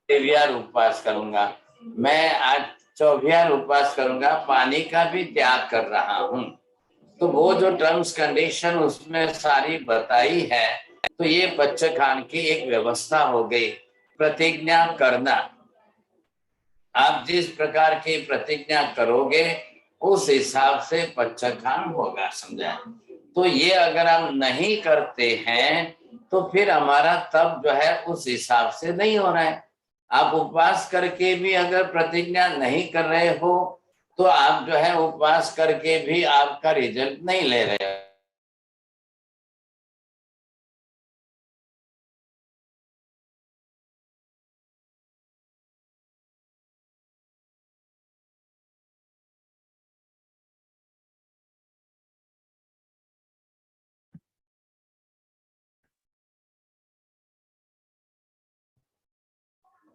तेवियार उपवास करूंगा, मैं आज 24 उपवास करूंगा, पानी का भी त्याग कर रहा हूँ। तो वो जो टर्म्स कंडीशन उसमें सारी बताई है, तो ये पच्चखान की एक व्यवस्था हो गई। प्रतिज्ञा करना, आप जिस प्रकार की प्रतिज्ञा करोगे उस हिसाब से पच्चखान होगा, समझा। तो ये अगर हम नहीं करते हैं तो फिर हमारा तब जो है उस हिसाब से नहीं हो रहा है। आप उपवास करके भी अगर प्रतिज्ञा नहीं कर रहे हो तो आप जो है उपवास करके भी आपका रिजल्ट नहीं ले रहे हो।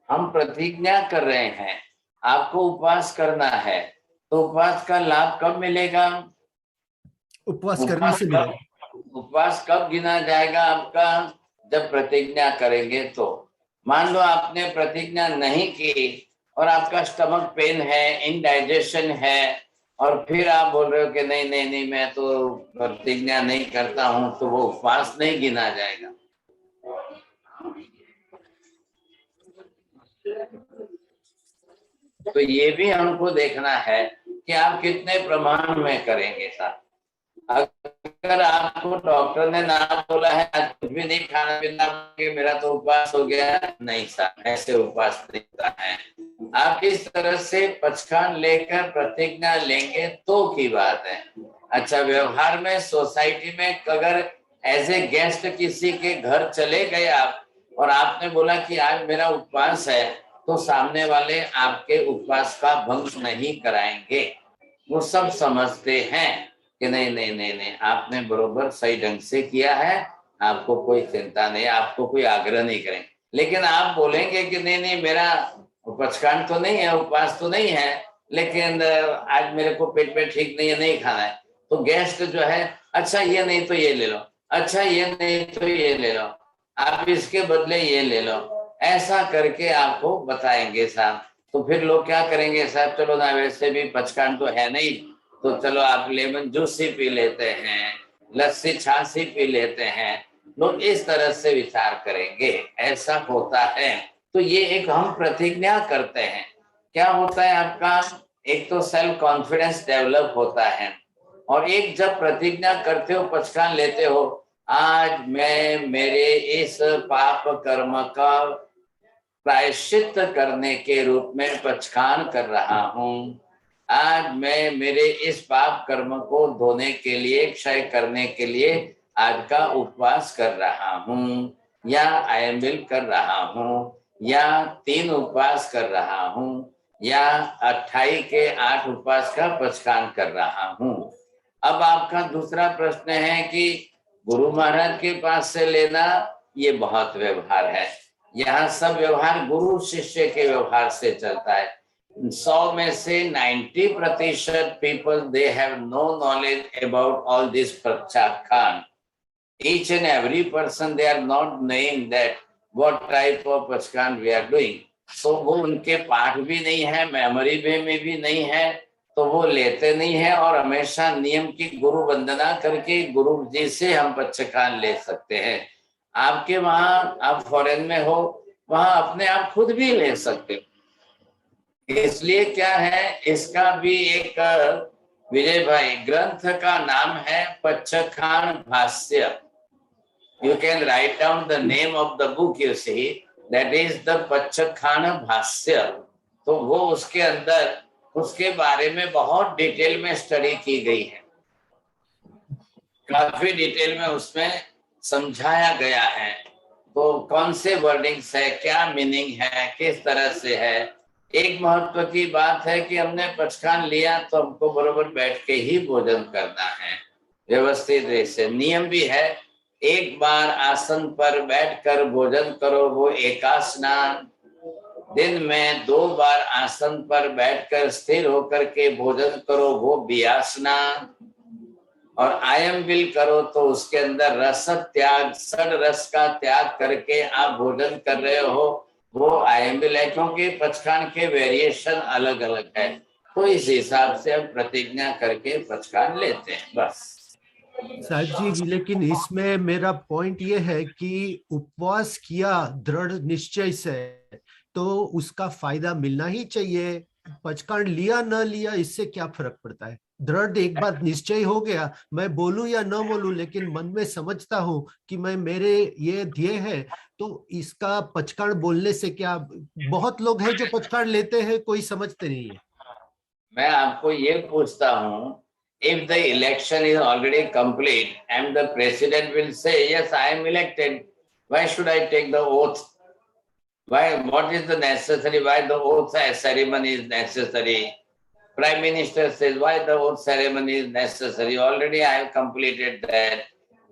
हम प्रतिज्ञा कर रहे हैं, आपको उपवास करना है, तो उपवास का लाभ कब मिलेगा? उपवास करने से मिलेगा। उपवास कब गिना जाएगा आपका? जब प्रतिज्ञा करेंगे। तो मान लो आपने प्रतिज्ञा नहीं की और आपका स्टमक पेन है, इनडाइजेशन है, और फिर आप बोल रहे हो कि नहीं नहीं नहीं मैं तो प्रतिज्ञा नहीं करता हूं, तो वो उपवास नहीं गिना जाएगा। तो ये भी हमको देखना है कि आप कितने प्रमाण में करेंगे साहब। अगर आपको डॉक्टर ने ना बोला है आज कुछ भी नहीं खाना पीना, मेरा तो उपवास हो गया, नहीं साहब, ऐसे उपवास नहीं होता है। आप किस तरह से पचखान लेकर प्रतिज्ञा लेंगे तो की बात है। अच्छा, व्यवहार में सोसाइटी में अगर एज ए गेस्ट किसी के घर चले गए आप और आपने बोला कि आज मेरा उपवास है, तो सामने वाले आपके उपवास का भंग नहीं कराएंगे। वो सब समझते हैं कि नहीं नहीं नहीं नहीं आपने बरोबर सही ढंग से किया है, आपको कोई चिंता नहीं, आपको कोई आग्रह नहीं करेंगे। लेकिन आप बोलेंगे कि नहीं नहीं मेरा पचकान तो नहीं है, उपवास तो नहीं है, लेकिन आज मेरे को पेट में ठीक नहीं है, नहीं खाना है, तो गेस्ट जो है अच्छा ये नहीं तो ये ले लो, अच्छा ये नहीं तो ये ले लो, आप इसके बदले ये ले लो, ऐसा करके आपको बताएंगे साहब। तो फिर लोग क्या करेंगे साहब, चलो ना वैसे भी पचकान तो है नहीं, तो चलो आप लेमन जूस ही पी लेते हैं, लस्सी छाछ ही पी लेते हैं। लोग इस तरह से विचार करेंगे, ऐसा होता है। तो ये एक हम प्रतिज्ञा करते हैं, क्या होता है आपका, एक तो सेल्फ कॉन्फिडेंस डेवलप होता है, और एक जब प्रतिज्ञा करते हो, पचकान लेते हो, आज मैं मेरे इस पाप कर्म का प्रायश्चित करने के रूप में पचकान कर रहा हूँ, आज मैं मेरे इस पाप कर्म को धोने के लिए, क्षय करने के लिए आज का उपवास कर रहा हूँ, या आयमिल कर रहा हूँ, या 3 उपवास कर रहा हूँ, या 28 के 8 उपवास का पचकान कर रहा हूँ। अब आपका दूसरा प्रश्न है कि गुरु महाराज के पास से लेना, ये बहुत व्यवहार है, यहाँ सब व्यवहार गुरु शिष्य के व्यवहार से चलता है। 100 में से 90% people they have no knowledge about all this पचखान। Each and every person they are not knowing that what type of पचखान we are doing. So वो उनके पाठ भी नहीं है, मेमोरी में भी नहीं है, तो वो लेते नहीं है, और हमेशा नियम की गुरु वंदना करके गुरु जी से हम पचखान ले सकते हैं। आपके वहां, आप फॉरेन में हो, वहां अपने आप खुद भी ले सकते हो। इसलिए क्या है, इसका भी एक विजय भाई ग्रंथ का नाम है पचखान भाष्य। You can write down the name of the book, you see, that is the पचखान भाष्य। तो वो उसके अंदर उसके बारे में बहुत डिटेल में स्टडी की गई है, काफी डिटेल में उसमें समझाया गया है। तो कौन से वर्डिंग्स है, क्या मीनिंग है, किस तरह से है। एक महत्व की बात है कि हमने पचखान लिया तो हमको बरोबर बैठ के ही भोजन करना है, व्यवस्थित से नियम भी है। एक बार आसन पर बैठकर भोजन करो वो एकास्नान, दिन में 2 बार आसन पर बैठकर स्थिर होकर के भोजन करो वो बियास्नान, और आयम विल करो तो उसके अंदर रस त्याग, षड रस का त्याग करके आप भोजन कर रहे हो, वो आयम विल है, क्योंकि पचखान के वेरिएशन अलग अलग है। तो इस हिसाब से हम प्रतिज्ञा करके पचखान लेते हैं बस। साहब जी, लेकिन इसमें मेरा पॉइंट ये है कि उपवास किया दृढ़ निश्चय से तो उसका फायदा मिलना ही चाहिए। पचकांड लिया न लिया इससे क्या फर्क पड़ता है? दृढ़ एक बार निश्चय हो गया, मैं बोलूं या न बोलूं, लेकिन मन में समझता हूं कि मैं मेरे ये ध्येय है, तो इसका पचकांड बोलने से क्या? बहुत लोग हैं जो पचकांड लेते हैं, कोई समझते नहीं है। मैं आपको ये पूछता हूँ, if the election is already complete and the president will say yes I am elected, why should I take the oath? Why, what is the necessary, why the oath ceremony is necessary? Prime Minister says why the oath ceremony is necessary, already I have completed that.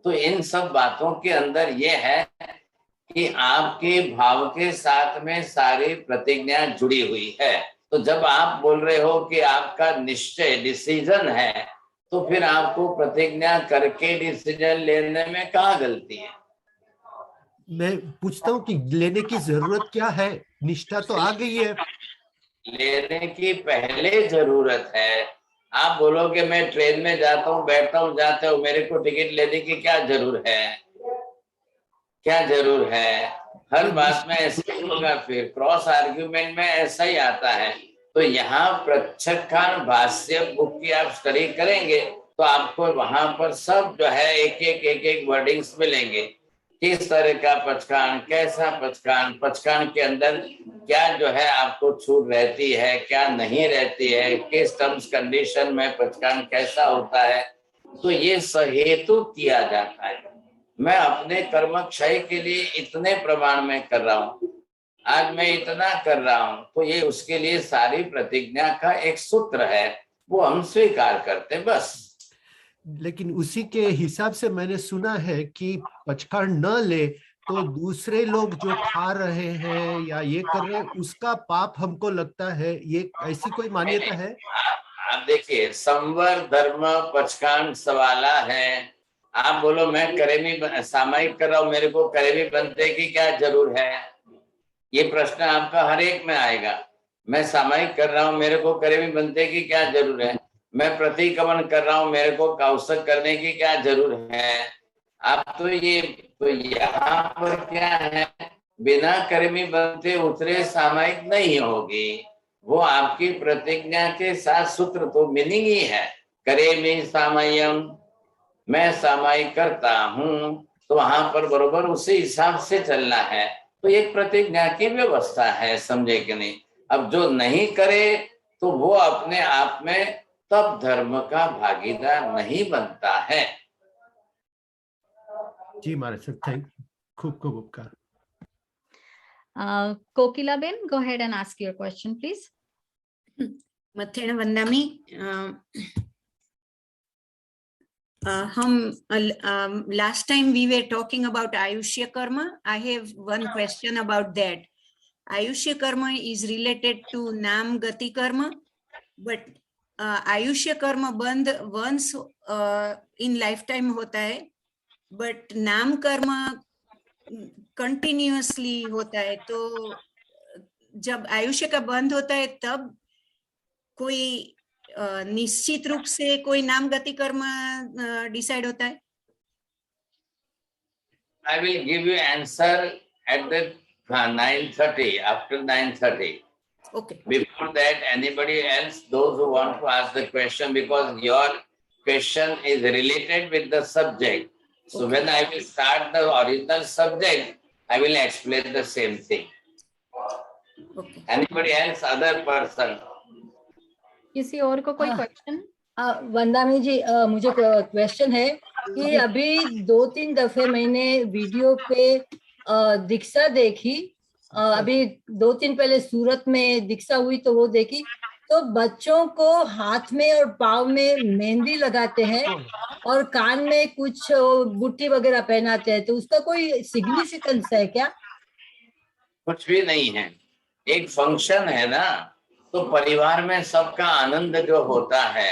तो इन सब बातों के अंदर ये है कि आपके भाव के साथ में सारी प्रतिज्ञा जुड़ी हुई है। तो जब आप बोल रहे हो कि आपका निश्चय डिसीजन है, तो फिर आपको प्रतिज्ञा करके डिसीजन लेने में कहाँ गलती है? मैं पूछता हूँ कि लेने की जरूरत क्या है? निष्ठा तो आ गई है। लेने की पहले जरूरत है। आप बोलोगे मैं ट्रेन में जाता हूँ, बैठता हूँ, जाते हो, मेरे को टिकट लेने की क्या जरूरत है? क्या जरूर है? हर बात में ऐसा ही होगा, फिर क्रॉस आर्ग्यूमेंट में ऐसा ही आता है। तो यहाँ प्रच्छखान भाष्य बुक की आप स्टडी करेंगे तो आपको वहां पर सब जो है एक एक वर्डिंग्स मिलेंगे, किस तरह का पचखान, कैसा पचखान, पचखान के अंदर क्या जो है आपको छूट रहती है, क्या नहीं रहती है, किस टर्म्स कंडीशन में पचखान कैसा होता है। तो ये सहेतु किया जाता है। मैं अपने कर्म क्षय के लिए इतने प्रमाण में कर रहा हूँ, आज मैं इतना कर रहा हूँ, तो ये उसके लिए सारी प्रतिज्ञा का एक सूत्र है, वो हम स्वीकार करते बस। लेकिन उसी के हिसाब से मैंने सुना है कि पचकांड न ले तो दूसरे लोग जो खा रहे हैं या ये कर रहे हैं उसका पाप हमको लगता है, ये ऐसी कोई मान्यता है? आप देखिए, संवर धर्म पचकांड सवाला है। आप बोलो मैं करेमी सामायिक कर रहा हूँ, मेरे को करेमी बनते की क्या जरूर है? ये प्रश्न आपका हर एक में आएगा। मैं सामायिक कर रहा हूँ, मेरे को करेमी बनते की क्या जरूर है? मैं प्रतिक्रमण कर रहा हूँ, मेरे को कौशक करने की क्या जरूर है? आप तो यहाँ पर क्या है, बिना कर्मी बनते उतरे सामायिक नहीं होगी। वो आपकी प्रतिज्ञा के साथ सूत्र तो मीनिंग ही है, करेमी सामयम, मैं सामायिक करता हूँ, तो वहां पर बरोबर उसी हिसाब से चलना है। तो एक प्रतिज्ञा की व्यवस्था है, समझे कि नहीं? अब जो नहीं करे तो वो अपने आप में तब धर्म का भागीदार नहीं बनता है। जी महाराज सर, थैंक, खूब खूब उपकार। Kokila Ben, go ahead and ask your question, please. मथेण वंदामी। Last time we were talking about Ayushya Karma. I have one question about that. Ayushya Karma is related to Nam Gati Karma, but Ayushya Karma बंद once in lifetime होता है, but Nam Karma continuously होता है। तो जब आयुष्य का बंद होता है तब कोई निश्चित रूप से कोई नाम गति कर्म डिसाइड होता है? I will give you answer at the 9:30, after 9:30. Okay. Before that, anybody else, those who want to ask the question, because your question is related with the subject. So when I will start the original subject, I will explain the same thing. Okay. Anybody else, other person? किसी और को कोई question? वंदामी जी, मुझे question है कि अभी 2-3 दफे मैंने वीडियो पे दीक्षा देखी। अभी 2-3 पहले सूरत में दीक्षा हुई तो वो देखी, तो बच्चों को हाथ में और पाँव में मेहंदी लगाते हैं और कान में कुछ बुट्टी वगैरह पहनाते हैं, तो उसका कोई सिग्निफिकेंस है क्या? कुछ भी नहीं है, एक फंक्शन है ना। तो परिवार में सबका आनंद जो होता है,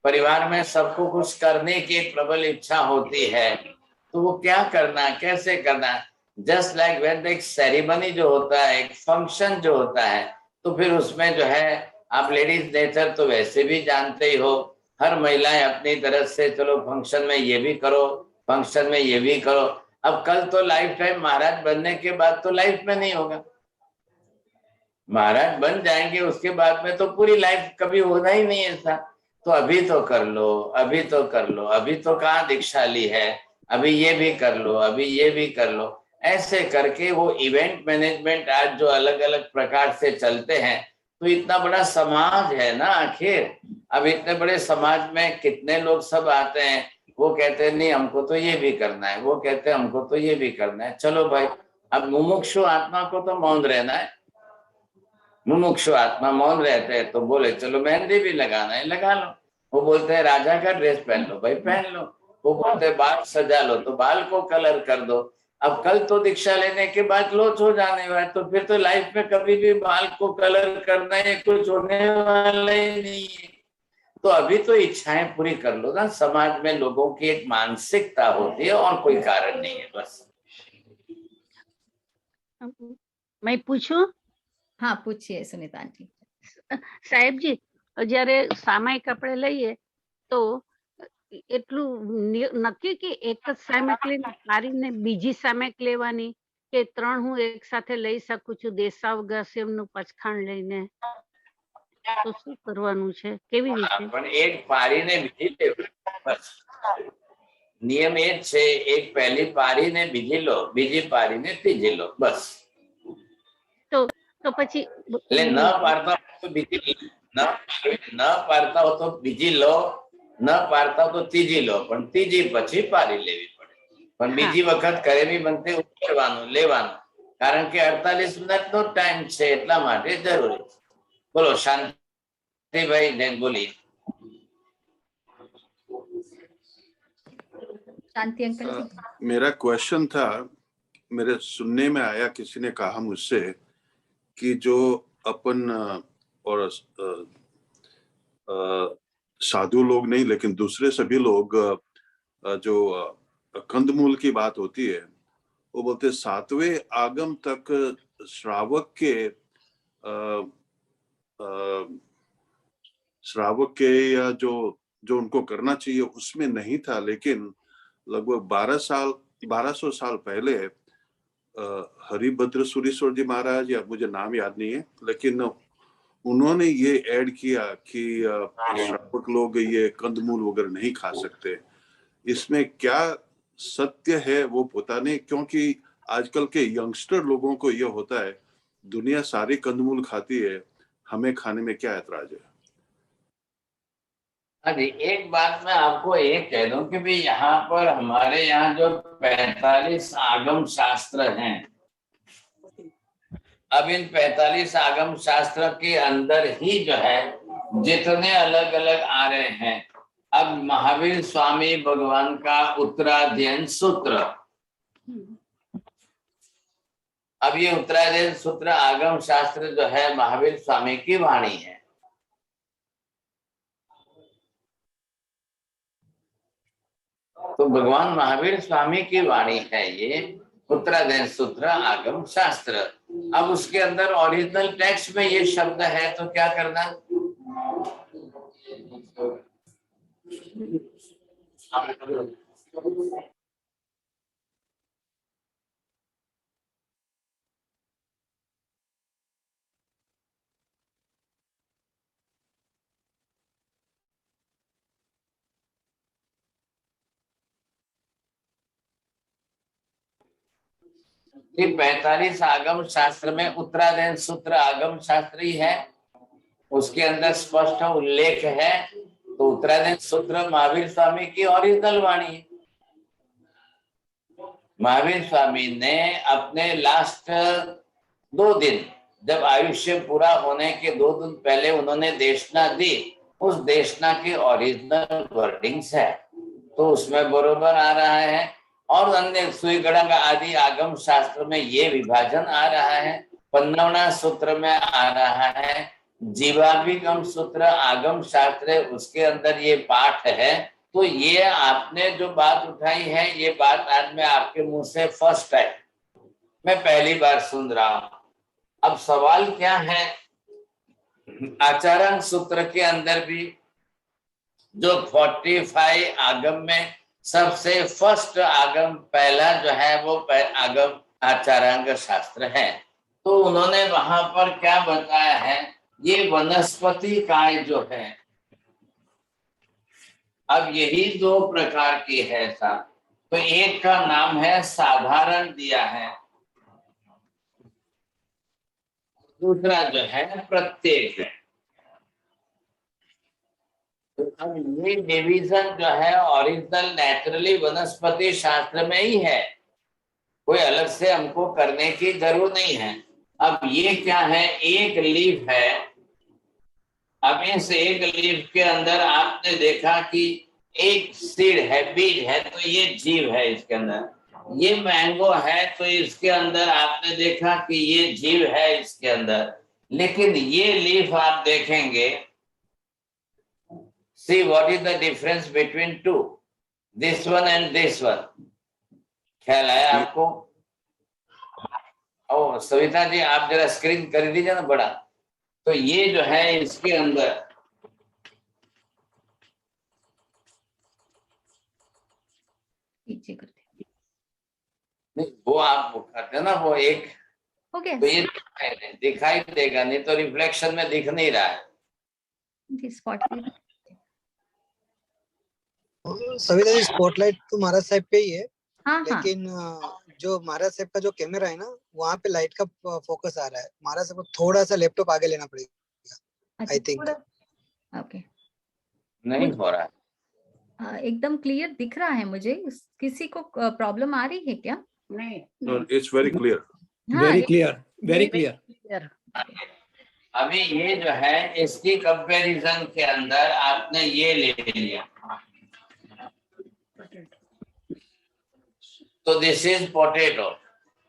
परिवार में सबको कुछ करने की एक प्रबल इच्छा होती है, तो वो क्या करना, कैसे करना, जस्ट लाइक व्हेन एक सेरेमनी जो होता है, एक फंक्शन जो होता है, तो फिर उसमें जो है आप लेडीज नेचर तो वैसे भी जानते ही हो, हर महिलाएं अपनी तरफ से चलो फंक्शन में ये भी करो, फंक्शन में ये भी करो। अब कल तो लाइफ टाइम महाराज बनने के बाद तो लाइफ में नहीं होगा, महाराज बन जाएंगे उसके बाद में तो पूरी लाइफ कभी होना ही नहीं ऐसा। तो अभी तो कर लो, अभी तो कर लो, अभी तो कहाँ दीक्षा ली है, अभी ये भी कर लो, अभी ये भी कर लो। ऐसे करके वो इवेंट मैनेजमेंट आज जो अलग अलग प्रकार से चलते हैं, तो इतना बड़ा समाज है ना आखिर। अब इतने बड़े समाज में कितने लोग सब आते हैं, वो कहते हैं नहीं हमको तो ये भी करना है, वो कहते हैं हमको तो ये भी करना है। चलो भाई, अब मुमुक्षु आत्मा को तो मौन रहना है, मुमुक्षु आत्मा मौन रहते हैं तो बोले चलो मेहंदी भी लगाना है लगा लो, वो बोलते हैं राजा का ड्रेस पहन लो भाई पहन लो, वो बोलते हैं बाल सजा लो तो बाल को कलर कर दो। अब कल तो दीक्षा लेने के बाद लोच हो जाने वाला है, तो फिर तो लाइफ में कभी भी बाल को कलर करना है कुछ होने वाला ही नहीं है। तो अभी तो इच्छाएं पूरी कर लो ना, समाज में लोगों की एक मानसिकता होती है और कोई कारण नहीं है बस। मैं पूछूं? हाँ पूछिए सुनीता आंटी। સાહેબ જી, જ્યારે સામાયિક આપણે લઈએ તો એટલું નક્કી કે એક જ સામાયિક લઈને પારીને બીજી સામાયિક લેવાની કે ત્રણ હું એક સાથે લઈ શકું છું દેશાવકાશનું પચખાણ લઈને, તો શું કરવાનું છે, કેવી રીતે? પણ એક પારીને બીજી લેવી બસ, નિયમ એ જ છે, એક પહેલી પારીને બીજી લો, બીજી પારીને ત્રીજી લો બસ। તો પછી એટલે ન પારતા તો બીજી ન પારતા હો તો બીજી લો, ન પારતા તો ત્રીજી લો, પણ ત્રીજી પછી પારી લેવી પડે। પણ બીજી વખત કરે બી બનતે ઉતરવાનું લેવાનું, કારણ કે 48 મિનિટનો ટાઈમ છે એટલા માટે જરૂરી છે। બોલો શાંતિભાઈ જૈન બોલીએ। शांति अंकल जी। मेरा क्वेश्चन था, मेरे सुनने में आया, किसी ने कहा मुझसे कि जो अपन और साधु लोग नहीं लेकिन दूसरे सभी लोग जो कंदमूल की बात होती है, वो बोलते 7वें आगम तक श्रावक के या जो उनको करना चाहिए उसमें नहीं था, लेकिन लगभग 1200 साल पहले हरिभद्र सूरीश्वर जी महाराज, या मुझे नाम याद नहीं है, लेकिन उन्होंने ये ऐड किया कि श्रावक लोग ये कंदमूल वगैरह नहीं खा सकते। इसमें क्या सत्य है वो पता नहीं, क्योंकि आजकल के यंगस्टर लोगों को ये होता है दुनिया सारी कंदमूल खाती है, हमें खाने में क्या ऐतराज है? अरे एक बात मैं आपको एक कह दूं कि भी यहाँ पर हमारे यहाँ जो 45 आगम शास्त्र हैं, अब इन 45 आगम शास्त्र के अंदर ही जो है जितने अलग अलग आ रहे हैं, अब महावीर स्वामी भगवान का उत्तराध्ययन सूत्र, अब ये उत्तराध्ययन सूत्र आगम शास्त्र जो है महावीर स्वामी की वाणी है। तो भगवान महावीर स्वामी की वाणी है ये उत्तराध्ययन सूत्र आगम शास्त्र। अब उसके अंदर ओरिजिनल टेक्स्ट में ये शब्द है तो क्या करना, कि 45 आगम शास्त्र में उत्तराध्ययन सूत्र आगम शास्त्र ही है, उसके अंदर स्पष्ट उल्लेख है। तो उत्तराध्ययन सूत्र महावीर स्वामी की ओरिजिनल वाणी है। महावीर स्वामी ने अपने लास्ट 2 दिन, जब आयुष्य पूरा होने के 2 दिन पहले उन्होंने देशना दी, उस देशना की ओरिजिनल वर्डिंग्स है, तो उसमें बरोबर आ रहा है। और अन्य सुई गड़ंग आदि आगम शास्त्र में ये विभाजन आ रहा है, 55वां सूत्र में आ रहा है, जीवाभिगम सूत्र आगम शास्त्र है, उसके अंदर ये पाठ है। तो ये आपने जो बात उठाई है, ये बात आज मैं आपके मुंह से फर्स्ट है, मैं पहली बार सुन रहा हूं। अब सवाल क्या है, आचारण सूत्र के अंदर भी जो 45 आगम में सबसे फर्स्ट आगम पहला जो है वो आगम आचारांग शास्त्र है। तो उन्होंने वहां पर क्या बताया है, ये वनस्पति काय जो है, अब यही दो प्रकार की है साहब। तो एक का नाम है साधारण दिया है, दूसरा जो है प्रत्येक है। तो अब ये डिवीजन जो है ओरिजिनल नेचुरली वनस्पति शास्त्र में ही है, कोई अलग से हमको करने की जरूरत नहीं है। अब ये क्या है, एक लीफ है। अब इस एक लीफ के अंदर आपने देखा कि एक सीड है, बीज है, तो ये जीव है इसके अंदर। ये मैंगो है, तो इसके अंदर आपने देखा कि ये जीव है इसके अंदर। लेकिन ये लीफ आप देखेंगे, see what is the difference between two, this one and this one, ख्याल है आपको? ओ सविता जी आप जरा स्क्रीन कर दीजिए ना बड़ा। तो ये जो है इसके अंदर नहीं, वो आप करते हैं ना वो एक, ओके तो ये दिखाई देगा, नहीं तो रिफ्लेक्शन में दिख नहीं रहा है। सविता जी स्पॉटलाइट तो महाराज साहब पे ही है। हाँ हाँ लेकिन जो महाराज साहब का जो कैमरा है ना, वहाँ पे लाइट का फोकस आ रहा है। महाराज साहब को थोड़ा सा लैपटॉप आगे लेना पड़ेगा आई थिंक। ओके नहीं हो रहा है, एकदम क्लियर दिख रहा है मुझे। किसी को प्रॉब्लम आ रही है क्या? नहीं No, it's very clear. हाँ, वेरी क्लियर, वेरी क्लियर। अभी ये जो है इसकी कंपैरिजन के अंदर आपने ये ले लिया, तो दिस इज पोटैटो।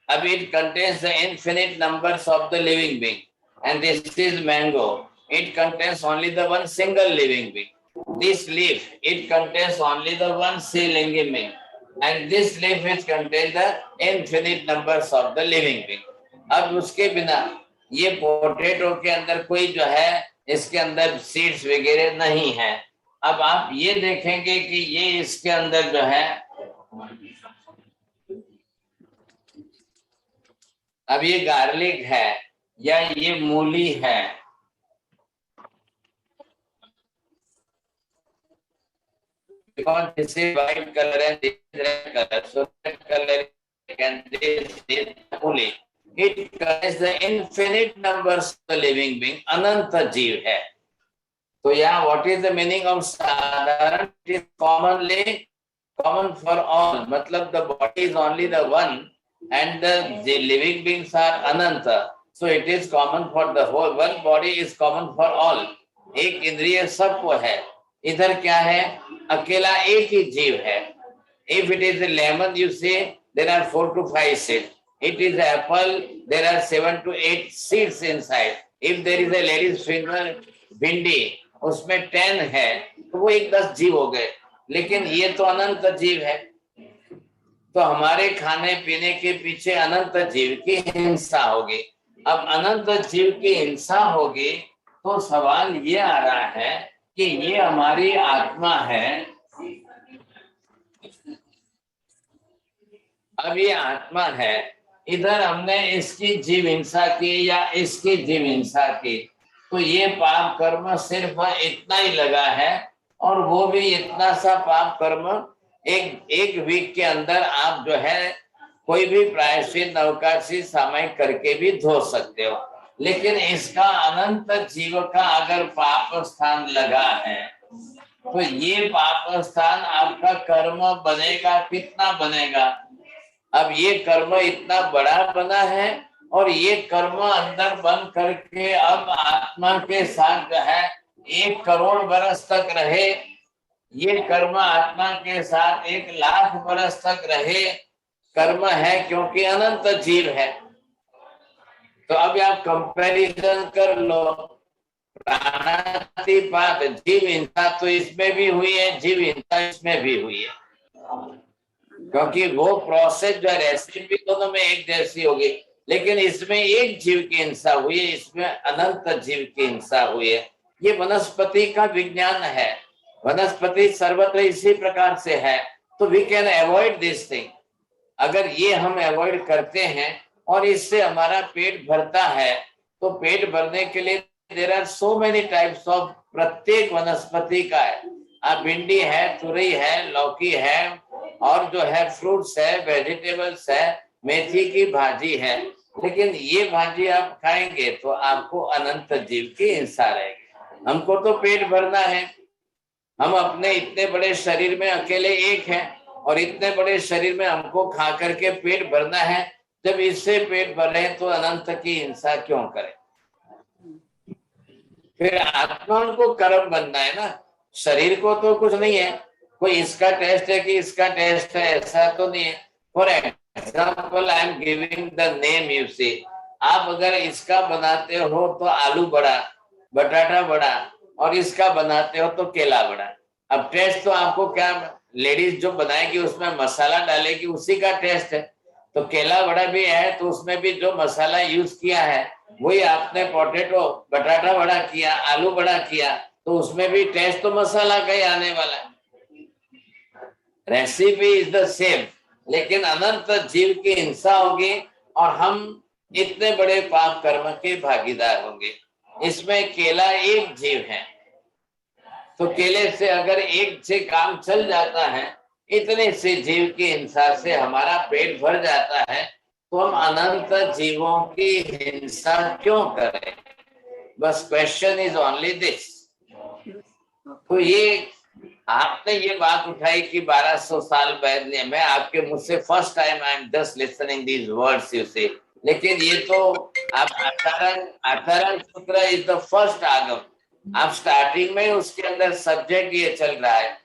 अब it contains the infinite numbers of the living being, and this is mango, it contains only the one single living being. This leaf, it contains only the one living being, and this leaf is contains the infinite numbers of the living being. अब उसके बिना ये potato के अंदर कोई जो है इसके अंदर सीड्स वगैरह नहीं है। अब आप ये देखेंगे कि ये इसके अंदर जो है, अब ये गार्लिक है या ये मूली है, because this is white color and this is red color, so red color and this is only, it contains the infinite numbers of the living being, ananta जीव है। तो यहाँ what is the meaning of साधारण? It is commonly common for all, मतलब the body is only the one and the living beings are ananta, so it is common for the whole, one body is common for all, एक इंद्रिय सबको है। इधर क्या है, अकेला एक ही जीव है। If it is a lemon, you say there are 4 to 5 seeds. It is apple, there are 7 to 8 seeds inside. If there is a lady's finger, भिंडी, उसमें 10 है, तो वो 10 जीव हो गए। लेकिन ये तो अनंत जीव है, तो हमारे खाने पीने के पीछे अनंत जीव की हिंसा होगी। अब अनंत जीव की हिंसा होगी तो सवाल ये आ रहा है कि ये हमारी आत्मा है। अब ये आत्मा है, इधर हमने इसकी जीव हिंसा की या इसकी जीव हिंसा की, तो ये पाप कर्म सिर्फ इतना ही लगा है, और वो भी इतना सा पाप कर्म एक वीक के अंदर आप जो है कोई भी प्रायश्चित नवकाशी सामयिक करके भी धो सकते हो। लेकिन इसका अनंत जीव का अगर पाप स्थान लगा है, तो ये पाप स्थान आपका कर्म बनेगा, कितना बनेगा? अब ये कर्म इतना बड़ा बना है, और ये कर्म अंदर बन करके अब आत्मा के साथ जो है 1 करोड़ बरस तक रहे, ये कर्म आत्मा के साथ 1 लाख बरस तक रहे, कर्म है क्योंकि अनंत जीव है। तो अब आप कंपैरिजन कर लो, प्राणातिपात जीव हिंसा तो इसमें भी हुई है, जीव हिंसा इसमें भी हुई है, क्योंकि वो प्रोसेस जो रेसिपी दोनों में एक जैसी होगी, लेकिन इसमें एक जीव की हिंसा हुई है, इसमें अनंत जीव की हिंसा हुई है। ये वनस्पति का विज्ञान है, वनस्पति सर्वत्र इसी प्रकार से है। तो we can avoid this thing. अगर ये हम अवॉइड करते हैं और इससे हमारा पेट भरता है, तो पेट भरने के लिए there are so many types of, प्रत्येक वनस्पति का है। अब भिंडी है, तुरई है, लौकी है, और जो है फ्रूट्स है, वेजिटेबल्स है, मेथी की भाजी है। लेकिन ये भाजी आप खाएंगे तो आपको अनंत जीव की हिंसा रहेगी। हमको तो पेट भरना है, हम अपने इतने बड़े शरीर में अकेले एक हैं, और इतने बड़े शरीर में हमको खा करके पेट भरना है। जब इससे पेट भरे तो अनंत की हिंसा क्यों करें? फिर आत्मा को कर्म बनना है ना, शरीर को तो कुछ नहीं है, कोई इसका टेस्ट है कि इसका टेस्ट है, ऐसा तो नहीं है। For example I am giving the name, you see, आप अगर इसका बनाते हो तो आलू बड़ा, बटाटा बड़ा, और इसका बनाते हो तो केला बड़ा। अब टेस्ट तो आपको क्या, लेडीज जो बनाएगी उसमें मसाला डालेगी, उसी का टेस्ट है। तो केला बड़ा भी है तो उसमें भी जो मसाला यूज किया है वही आपने पोटैटो बटाटा बड़ा किया, आलू बड़ा किया, तो उसमें भी टेस्ट तो मसाला का ही आने वाला है। रेसिपी इज द सेम, लेकिन अनंत जीव की हिंसा होगी और हम इतने बड़े पाप कर्म के भागीदार होंगे। इसमें केला एक जीव है, तो केले से अगर एक से काम चल जाता है, इतने से जीव की हिंसा से हमारा पेट भर जाता है, तो हम अनंत जीवों की हिंसा क्यों करें? बस क्वेश्चन इज ओनली दिस। तो ये आपने ये बात उठाई कि 1200 साल पहले, मैं आपके मुझसे first time I am just listening these words you से, लेकिन ये तो आप आचरण सूत्र इज द फर्स्ट आगम, आप स्टार्टिंग में उसके अंदर सब्जेक्ट ये चल रहा है,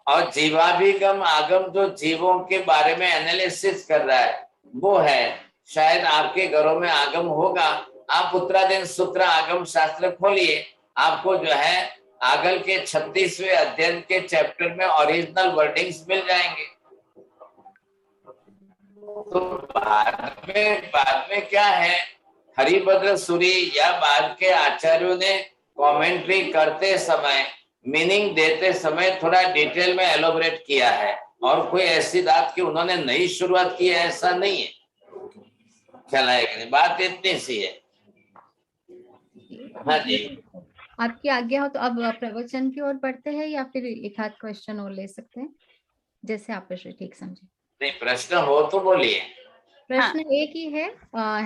और जीवाभिगम आगम जो जीवों के बारे में एनालिसिस कर रहा है वो है। शायद आपके घरों में आगम होगा, आप उत्तराधीन सूत्र आगम शास्त्र खोलिए, आपको जो है आगल के 36वें अध्ययन के चैप्टर में ओरिजिनल वर्डिंग्स मिल जाएंगे। तो बाद में क्या है, हरिभद्र सूरी या बाद के आचार्यों ने कमेंट्री करते समय, मीनिंग देते समय थोड़ा डिटेल में एलोबरेट किया है, और कोई ऐसी बात कि उन्होंने नई शुरुआत की है ऐसा नहीं है। ख्याल आएगा, बात इतनी सी है। हाँ जी, आपकी आज्ञा हो तो अब प्रवचन की ओर बढ़ते हैं, या फिर एक आध क्वेश्चन और ले सकते हैं, जैसे आप ठीक समझे। नहीं, प्रश्न हो तो बोलिए। प्रश्न एक ही है,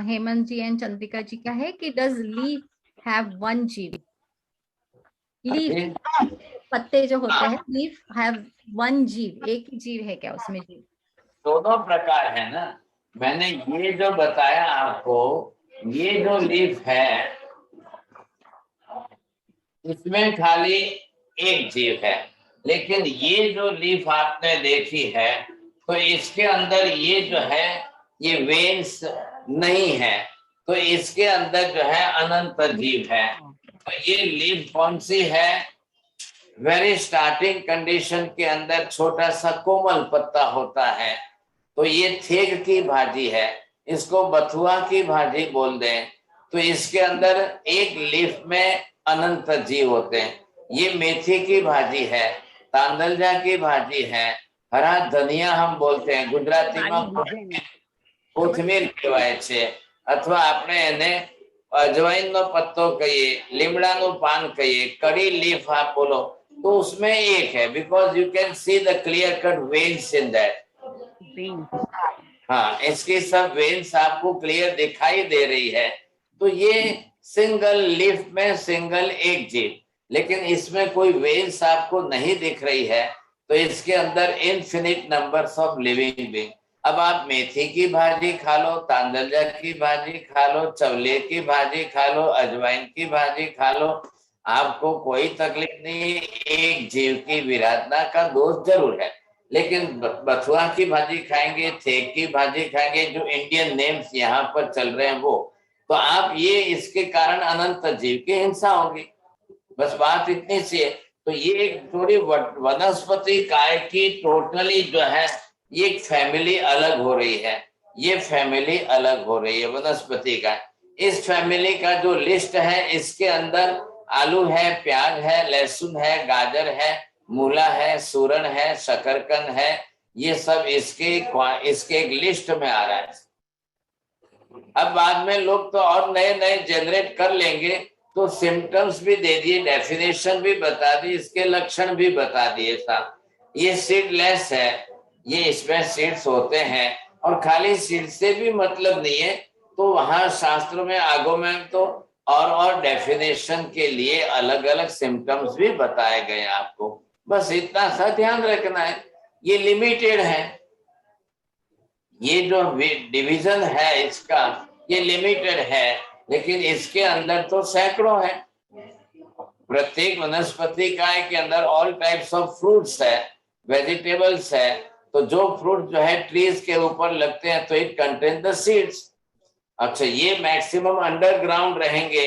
हेमंत जी एंड चंद्रिका जी का है कि डज लीफ हैव वन जीव? लीफ, पत्ते जो होते हैं, लीफ हैव वन जीव, एक ही जीव है क्या उसमें? जीव दोनों प्रकार है ना। मैंने ये जो बताया आपको, ये जो लीफ है इसमें खाली एक जीव है, लेकिन ये जो लीफ आपने देखी है तो इसके अंदर ये जो है ये वेन्स नहीं है, तो इसके अंदर जो है अनंत जीव है। तो ये लीफ कौन सी है? वेरी स्टार्टिंग कंडीशन के अंदर छोटा सा कोमल पत्ता होता है, तो ये थेग की भाजी है, इसको बथुआ की भाजी बोल दें, तो इसके अंदर एक लीफ में अनंत जीव होते हैं। ये मेथी की भाजी है, तांदलजा की भाजी है, हरा धनिया हम बोलते हैं, गुजराती में कोथमीर કહેવાય છે, અથવા આપણે એને અજવાઈનનો પત્તો કહીએ, લીમડાનું પાન કહીએ, કડી लीफ आप बोलो, तो उसमें एक है, because you can see the clear cut veins in that. हाँ, इसकी सब वेन्स आपको क्लियर दिखाई दे रही है। तो ये सिंगल लीफ में सिंगल एक जीव, लेकिन इसमें कोई वेन्स आपको नहीं दिख रही है, तो इसके अंदर infinite numbers of living being. अब आप मेथी की भाजी खा लो, तांदलजा की भाजी खा लो, चवले की भाजी खा लो, अजवाइन की भाजी खा लो, आपको कोई तकलीफ नहीं। एक जीव की विराधना का दोष जरूर है, लेकिन बथुआ की भाजी खाएंगे, थेग की भाजी खाएंगे, जो इंडियन नेम्स यहाँ पर चल रहे हैं वो, तो आप ये इसके कारण अनंत जीव की हिंसा होगी। बस बात इतनी सी है। तो ये एक थोड़ी वनस्पति काय की टोटली जो है ये एक फैमिली अलग हो रही है, ये फैमिली अलग हो रही है वनस्पति का। इस फैमिली का जो लिस्ट है इसके अंदर आलू है, प्याज है, लहसुन है, गाजर है, मूला है, सूरन है, शकरकंद है, ये सब इसके एक लिस्ट में आ रहा है। अब बाद में लोग तो और नए नए जनरेट कर लेंगे, तो सिम्टम्स भी दे दिए, डेफिनेशन भी बता दी, इसके लक्षण भी बता दिए साहब। ये सीडलेस है, ये इसमें सीड्स होते हैं और खाली सीड से भी मतलब नहीं है। तो वहां शास्त्रों में आगो में तो और डेफिनेशन के लिए अलग अलग सिम्टम्स भी बताए गए आपको। बस इतना सा ध्यान रखना है, ये लिमिटेड है, ये जो डिवीजन है इसका ये लिमिटेड है, लेकिन इसके अंदर तो सैकड़ों है। प्रत्येक वनस्पति काय के अंदर ऑल टाइप्स ऑफ फ्रूट्स है, वेजिटेबल्स है। तो जो फ्रूट जो है ट्रीज के ऊपर लगते हैं तो इट कंटेन द सीड्स। अच्छा, ये मैक्सिमम अंडरग्राउंड रहेंगे,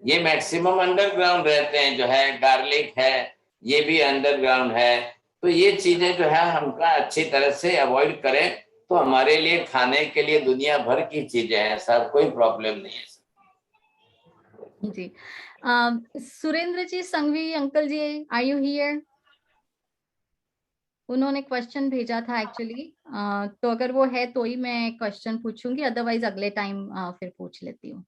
ये मैक्सिमम अंडरग्राउंड रहते हैं। जो है गार्लिक है, ये भी अंडरग्राउंड है। तो ये चीजें जो है हमका अच्छी तरह से अवॉइड करें तो हमारे लिए खाने के लिए दुनिया भर की चीजें हैं सर, कोई प्रॉब्लम नहीं है जी। Surendra ji Sanghvi uncle ji, are you here? उन्होंने क्वेश्चन भेजा था एक्चुअली, तो अगर वो है तो ही मैं क्वेश्चन पूछूंगी, अदरवाइज अगले टाइम फिर पूछ लेती हूँ।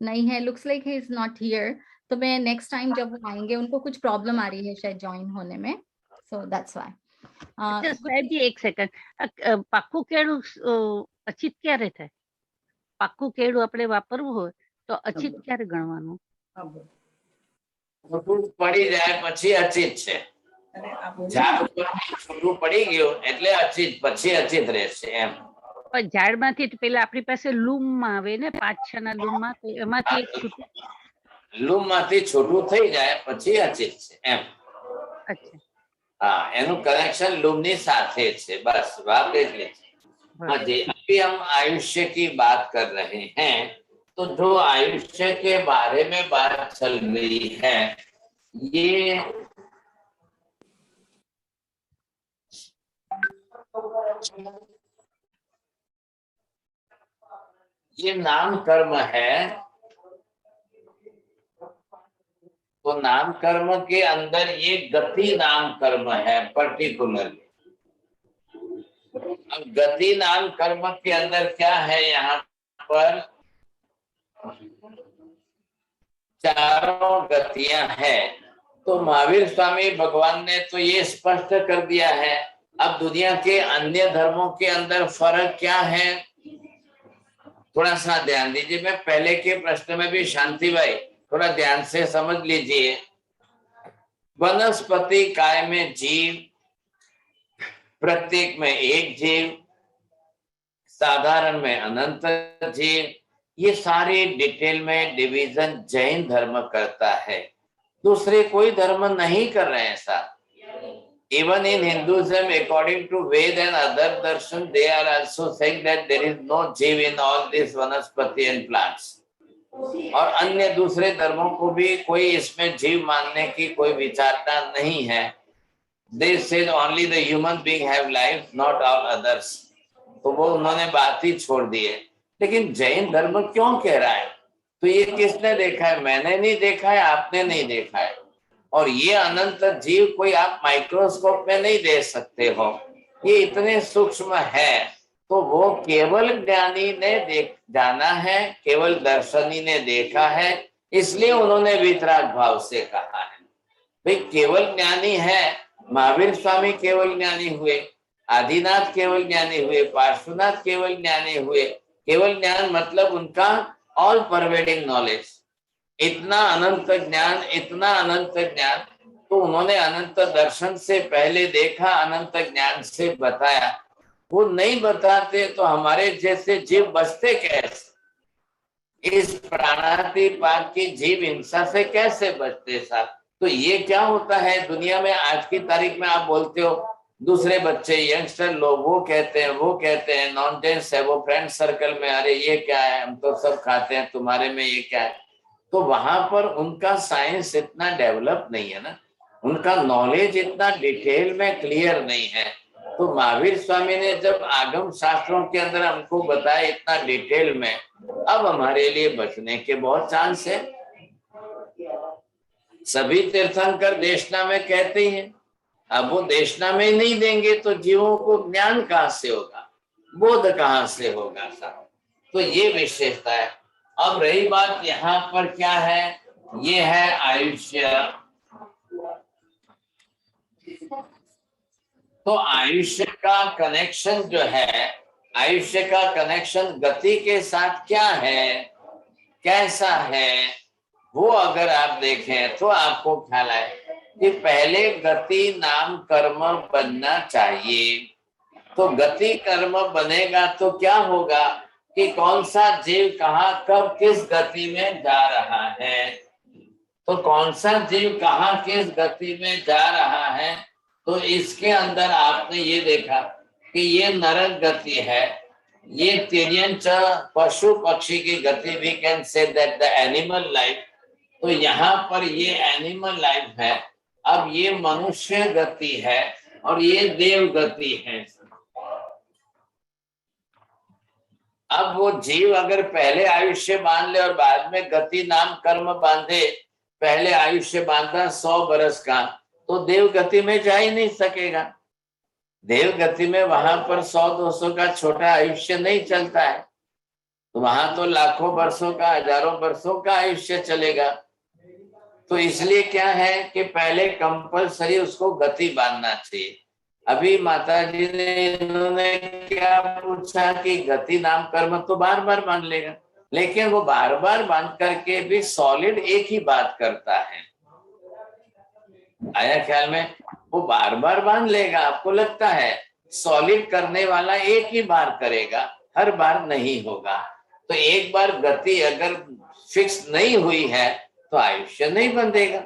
नहीं है, looks like he is not here. तो मैं नेक्स्ट टाइम जब वो आएंगे, उनको कुछ प्रॉब्लम आ रही है शायद ज्वाइन होने में, सो दैट्स व्हाई। સાહેબ જી એક સેકન્ડ, પાક્કું કેળું અચિત ક્યારે થાય? પાક્કું કેળું આપણે વાપરવું હોય તો અચિત ક્યારે ગણવાનું? પડી જાય પછી અચિત છે, ઝાડ ઉપર છોટું પડી ગયું એટલે અચિત, પછી અચિત રહેશે એમ। પણ ઝાડમાંથી પેલા આપણી પાસે લૂમમાં આવે ને, 5-6 ના લૂમમાં, તો એમાંથી એક છૂટું, લૂમમાંથી છોટું થઈ જાય પછી અચિત છે એમ। અચ્છા, हाँ, एनु कनेक्शन लुमनी साथे छे, बस बात इतनी। हाँ जी, अभी हम आयुष्य की बात कर रहे हैं, तो जो आयुष्य के बारे में बात चल रही है, ये नाम कर्म है। तो नाम कर्म के अंदर ये गति नाम कर्म है पर्टिकुलरली। अब गति नाम कर्म के अंदर क्या है, यहाँ पर चारों गतियां हैं। तो महावीर स्वामी भगवान ने तो ये स्पष्ट कर दिया है। अब दुनिया के अन्य धर्मों के अंदर फर्क क्या है, थोड़ा सा ध्यान दीजिए। मैं पहले के प्रश्न में भी, शांति भाई थोड़ा ध्यान से समझ लीजिए। वनस्पति काय में जीव, प्रत्येक में एक जीव, साधारण में अनंत जीव, ये सारी डिटेल में डिवीजन जैन धर्म करता है, दूसरे कोई धर्म नहीं कर रहे हैं साहब। Even in Hinduism, according to Ved and other darshan, they are also saying that there is no जीव in all these वनस्पति and plants। और अन्य दूसरे धर्मों को भी कोई इसमें जीव मानने की कोई विचारना नहीं है। They say only the human being have life, not all others। तो वो उन्होंने बात ही छोड़ दी है। लेकिन जैन धर्म क्यों कह रहा है, तो ये किसने देखा है? मैंने नहीं देखा है, आपने नहीं देखा है। और ये अनंत जीव कोई आप माइक्रोस्कोप में नहीं देख सकते हो, ये इतने सूक्ष्म है। तो वो केवल ज्ञानी ने जाना है, केवल दर्शनी ने देखा है, इसलिए उन्होंने वितराग भाव से कहा है। भाई केवल ज्ञानी है, महावीर स्वामी केवल ज्ञानी हुए, आदिनाथ केवल ज्ञानी हुए, पार्श्वनाथ केवल ज्ञानी हुए। केवल ज्ञान मतलब उनका ऑल परवेडिंग नॉलेज, इतना अनंत ज्ञान, इतना अनंत ज्ञान। तो उन्होंने अनंत दर्शन से पहले देखा, अनंत ज्ञान से बताया। वो नहीं बताते तो हमारे जैसे जीव बचते कैसे? इस प्राणातिपात की जीव हिंसा से कैसे बचते साहब? तो ये क्या होता है दुनिया में आज की तारीख में? आप बोलते हो दूसरे बच्चे यंगस्टर लोग वो कहते हैं नॉनसेंस है, वो फ्रेंड सर्कल में अरे ये क्या है, हम तो सब खाते हैं, तुम्हारे में ये क्या है। तो वहां पर उनका साइंस इतना डेवलप नहीं है ना, उनका नॉलेज इतना डिटेल में क्लियर नहीं है। तो महावीर स्वामी ने जब आगम शास्त्रों के अंदर हमको बताया इतना डिटेल में, अब हमारे लिए बचने के बहुत चांस है। सभी तीर्थंकर देशना में कहते ही हैं, अब वो देशना में ही नहीं देंगे तो जीवों को ज्ञान कहाँ से होगा, बोध कहाँ से होगा साहब। तो ये विशेषता है। अब रही बात यहाँ पर क्या है, ये है आयुष्य। तो आयुष्य का कनेक्शन जो है, आयुष्य का कनेक्शन गति के साथ क्या है, कैसा है, वो अगर आप देखें तो आपको ख्याल आए कि पहले गति नाम कर्म बनना चाहिए। तो गति कर्म बनेगा तो क्या होगा कि कौन सा जीव कहाँ कब किस गति में जा रहा है। तो कौन सा जीव कहाँ किस गति में जा रहा है, तो इसके अंदर आपने ये देखा कि ये नरक गति है, ये तिर्यंच पशु पक्षी की गति, we can see that the animal life. तो यहाँ पर ये एनिमल लाइफ है। अब ये मनुष्य गति है और ये देव गति है। अब वो जीव अगर पहले आयुष्य बांध ले और बाद में गति नाम कर्म बांधे, पहले आयुष्य बांधा 100 बरस का, तो देव गति में जा ही नहीं सकेगा। देव गति में वहां पर 100-200 का छोटा आयुष्य नहीं चलता है, तो वहां तो लाखों वर्षों का, हजारों वर्षों का आयुष्य चलेगा। तो इसलिए क्या है कि पहले कंपलसरी उसको गति बांधना चाहिए। अभी माता जी ने इन्होंने क्या पूछा कि गति नाम कर्म तो बार बार बांध लेगा, लेकिन वो बार बार बांध करके भी सॉलिड एक ही बात करता है। आया ख्याल में? वो बार बार बांध लेगा, आपको लगता है सॉलिड करने वाला एक ही बार करेगा, हर बार नहीं होगा। तो एक बार गति अगर फिक्स नहीं हुई है तो आयुष्य नहीं बंधेगा।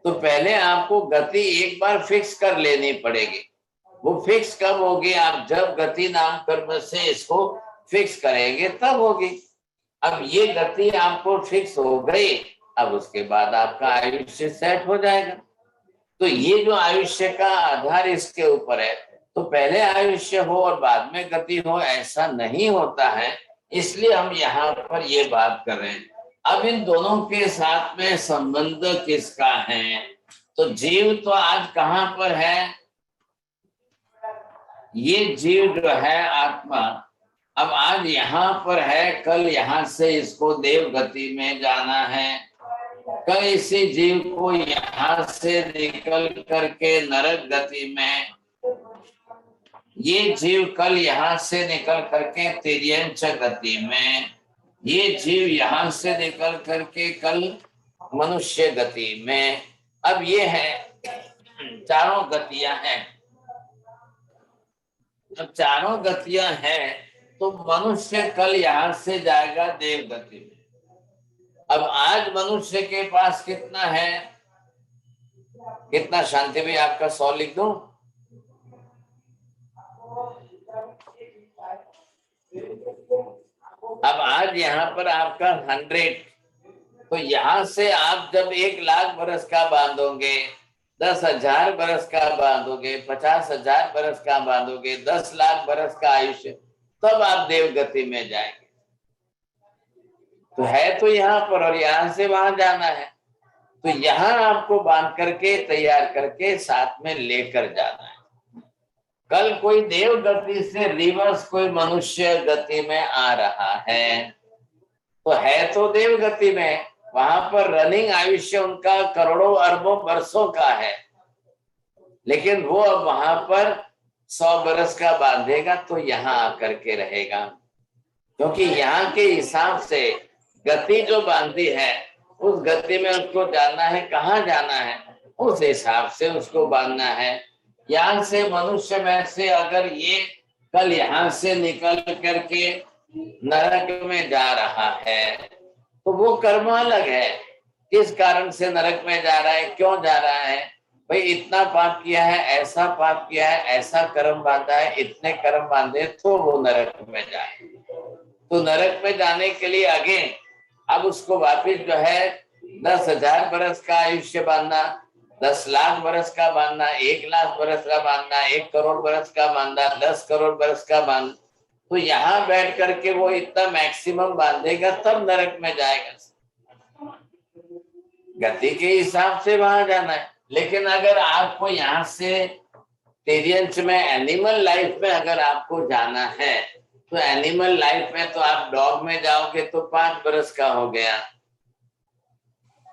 तो पहले आपको गति एक बार फिक्स कर लेनी पड़ेगी। वो फिक्स कब होगी? आप जब गति नाम कर्म से इसको फिक्स करेंगे तब होगी। अब ये गति आपको फिक्स हो गई, अब उसके बाद आपका आयुष्य सेट हो जाएगा। तो ये जो आयुष्य का आधार इसके ऊपर है, तो पहले आयुष्य हो और बाद में गति हो, ऐसा नहीं होता है। इसलिए हम यहाँ पर ये बात कर रहे हैं। अब इन दोनों के साथ में संबंध किसका है? तो जीव तो आज कहाँ पर है? ये जीव जो है आत्मा, अब आज यहाँ पर है, कल यहाँ से इसको देव गति में जाना है, कल इसी जीव को यहाँ से निकल करके नरक गति में, ये जीव कल यहाँ से निकल करके तिर्यंच गति में, ये जीव यहाँ से निकल करके कल मनुष्य गति में। अब ये है चारों गतियां हैं। अब चारों गतियां हैं तो मनुष्य कल यहाँ से जाएगा देव गति में। अब आज मनुष्य के पास कितना है, कितना? शांति भी आपका 100 लिख दूं? अब आज यहाँ पर आपका 100, तो यहाँ से आप जब 1 लाख बरस का बांधोगे, 10,000 बरस का बांधोगे, 50,000 बरस का बांधोगे, 10 लाख बरस का आयुष्य, तब आप देव गति में जाएंगे। तो है तो यहाँ पर और यहाँ से वहां जाना है, तो यहाँ आपको बांध करके तैयार करके साथ में लेकर जाना है। कल कोई देव गति से रिवर्स कोई मनुष्य गति में आ रहा है, तो है तो देव गति में, वहां पर रनिंग आयुष्य उनका करोड़ों अरबों वर्षों का है, लेकिन वो अब वहां पर 100 बरस का बांधेगा तो यहाँ आकर के रहेगा, क्योंकि यहाँ के हिसाब से गति जो बांधी है उस गति में उसको जाना है, कहाँ जाना है उस हिसाब से उसको बांधना है। यहाँ से मनुष्य में से अगर ये कल यहाँ से निकल करके नरक में जा रहा है तो वो कर्म अलग है, किस कारण से नरक में जा रहा है, क्यों जा रहा है, भाई इतना पाप किया है, ऐसा पाप किया है, ऐसा कर्म बांधा है, इतने कर्म बांधे तो वो नरक में जाए। तो नरक में जाने के लिए आगे अब उसको वापिस जो है 10,000 बरस का आयुष्य बांधना, 10 लाख बरस का बांधना, 1 लाख बरस का बांधना, 1 करोड़ बरस का बांधना, 10 करोड़ बरस का बांधना। तो यहाँ बैठ करके वो इतना मैक्सिमम बांधेगा तब नरक में जाएगा। गति के हिसाब से वहां जाना है। लेकिन अगर आपको यहाँ से टेरियंस में एनिमल लाइफ में अगर आपको जाना है तो एनिमल लाइफ में तो आप डॉग में जाओगे तो 5 बरस का हो गया,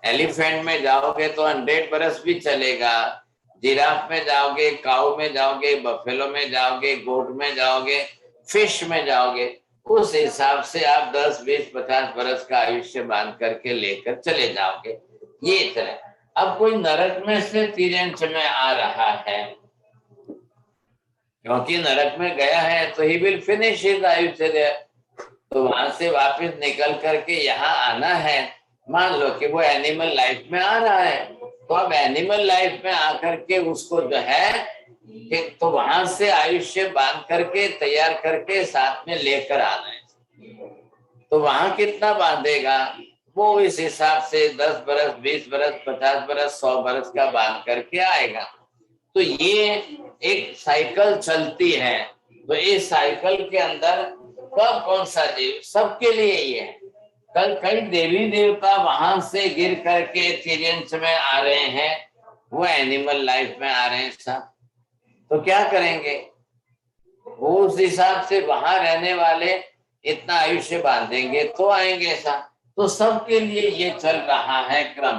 एलिफेंट में जाओगे तो 100 बरस भी चलेगा, जिराफ में जाओगे, काऊ में जाओगे, बफेलो में जाओगे, गोट में जाओगे, फिश में जाओगे, उस हिसाब से आप 10, 20, 50 बरस का आयुष्य बांध करके लेकर चले जाओगे। ये तरह अब कोई नरक में से तिर्यंश में आ रहा है, क्योंकि नरक में गया है तो ही विल फिनिश हिज आयुष्य देयर, तो वहां से वापस निकल करके यहाँ आना है। मान लो कि वो एनिमल लाइफ में आ रहा है, तो अब एनिमल लाइफ में आकर के उसको जो है तो वहां से आयुष्य बांध करके तैयार करके साथ में लेकर आना है। तो वहां कितना बांधेगा वो इस हिसाब से 10 बरस, 20 बरस, 50 बरस, 100 बरस का बांध करके आएगा। तो ये एक साइकिल चलती है। तो इस साइकिल के अंदर कब कौन सा जीव, सबके लिए ये है। कल कई देवी देवता वहां से गिर करके तिर्यंश में आ रहे हैं, वो एनिमल लाइफ में आ रहे हैं सब। तो क्या करेंगे वो उस हिसाब से वहां रहने वाले इतना आयुष्य बांधेंगे तो आएंगे ऐसा। तो सबके लिए ये चल रहा है क्रम।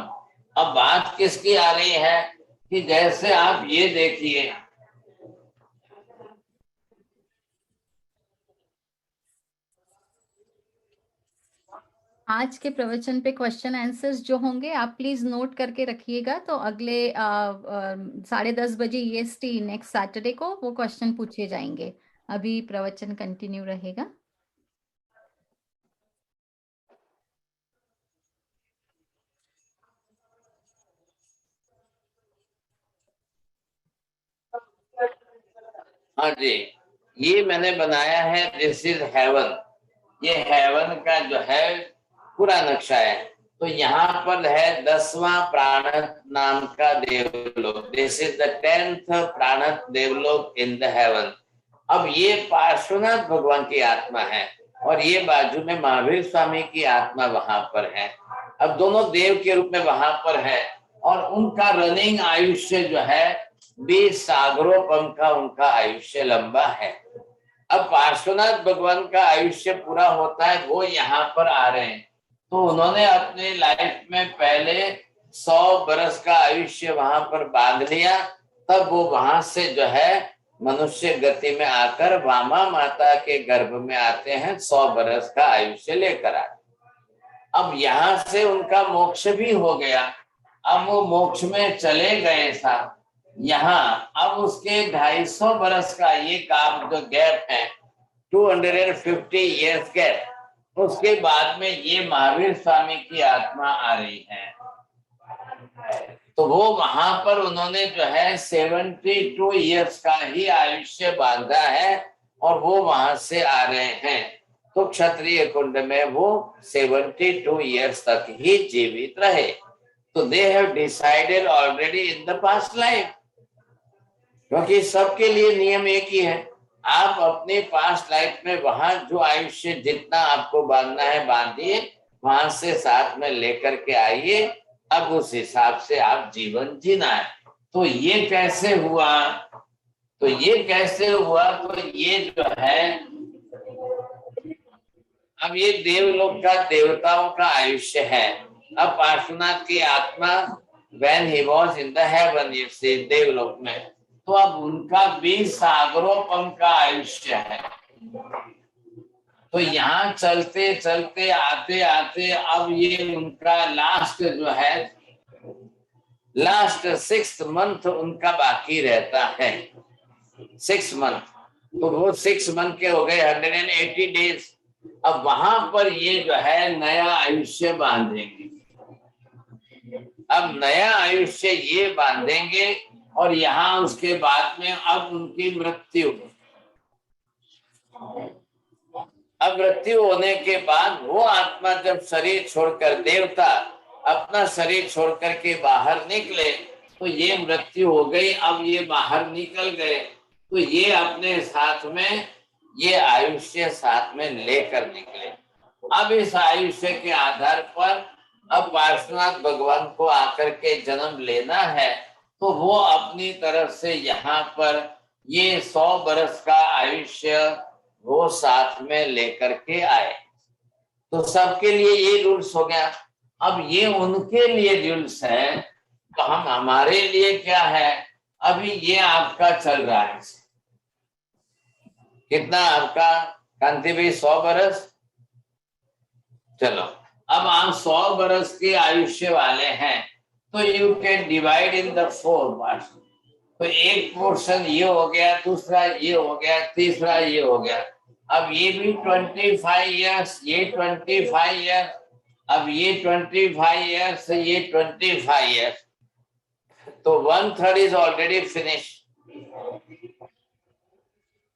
अब बात किसकी आ रही है कि जैसे आप ये देखिए, आज के प्रवचन पे क्वेश्चन आंसर्स जो होंगे आप प्लीज नोट करके रखिएगा, तो अगले 10:30 बजे EST नेक्स्ट सैटरडे को वो क्वेश्चन पूछे जाएंगे। अभी प्रवचन कंटिन्यू रहेगा। हाँ जी, ये मैंने बनाया है, दिस इज हेवन। ये हेवन का जो है पूरा नक्शा है। तो यहाँ पर है 10वां प्राणत नाम का देवलोक, दिस इज द 10th प्राणत देवलोक इन द हेवन। अब ये पार्श्वनाथ भगवान की आत्मा है और ये बाजू में महावीर स्वामी की आत्मा वहां पर है। अब दोनों देव के रूप में वहां पर है और उनका रनिंग आयुष्य जो है 20 सागरोपम का उनका आयुष्य लंबा है। अब पार्श्वनाथ भगवान का आयुष्य पूरा होता है, वो यहाँ पर आ रहे हैं। तो उन्होंने अपने लाइफ में पहले 100 बरस का आयुष्य वहां पर बांध लिया, तब वो वहां से जो है मनुष्य गति में आकर वामा माता के गर्भ में आते हैं, 100 बरस का आयुष्य लेकर आते। अब यहाँ से उनका मोक्ष भी हो गया। अब वो मोक्ष में चले गए साहब। यहाँ अब उसके 250 बरस का ये काम जो गैप है, 250 years गैप, उसके बाद में ये महावीर स्वामी की आत्मा आ रही है। तो वो वहां पर उन्होंने जो है 72 years का ही आयुष्य बांधा है और वो वहां से आ रहे हैं। तो क्षत्रिय कुंड में वो 72 years तक ही जीवित रहे। तो they have decided already in the past life, क्योंकि सबके लिए नियम एक ही है। आप अपने पास्ट लाइफ में वहां जो आयुष्य जितना आपको बांधना है बांधिए, वहां से साथ में लेकर के आइए। अब उस हिसाब से आप जीवन जीना है। तो ये कैसे हुआ, तो ये कैसे हुआ, तो ये जो है अब ये देवलोक का देवताओं का आयुष्य है। अब पार्श्वनाथ की आत्मा when he was in the heaven, ये से देवलोक में, तो अब उनका 20 सागरोपम का आयुष्य है। तो यहाँ चलते चलते आते आते अब ये उनका लास्ट जो है, लास्ट 6th month उनका बाकी रहता है। 6 month, तो वो 6 month के हो गए 180 days। अब वहां पर ये जो है नया आयुष्य बांधेंगे। अब नया आयुष्य ये बांधेंगे और यहाँ उसके बाद में अब उनकी मृत्यु। अब मृत्यु होने के बाद वो आत्मा जब शरीर छोड़कर, देवता अपना शरीर छोड़कर के बाहर निकले, तो ये मृत्यु हो गई। अब ये बाहर निकल गए तो ये अपने साथ में ये आयुष्य साथ में लेकर निकले। अब इस आयुष्य के आधार पर अब पार्श्वनाथ भगवान को आकर के जन्म लेना है, तो वो अपनी तरफ से यहाँ पर ये 100 बरस का आयुष्य वो साथ में लेकर के आए। तो सबके लिए ये रूल्स हो गया। अब ये उनके लिए रूल्स है, तो हम हमारे लिए क्या है? अभी ये आपका चल रहा है, कितना आपका कांति भाई? 100 बरस। चलो अब आप 100 बरस के आयुष्य वाले हैं, तो you can divide in the 4 parts. तो एक पोर्शन ये हो गया, दूसरा ये हो गया, तीसरा ये हो गया। अब ये भी 25 इयर्स, ये 25 इयर्स, अब ये 25 इयर्स, ये 25 इयर्स, तो 1/3 इज ऑलरेडी फिनिश।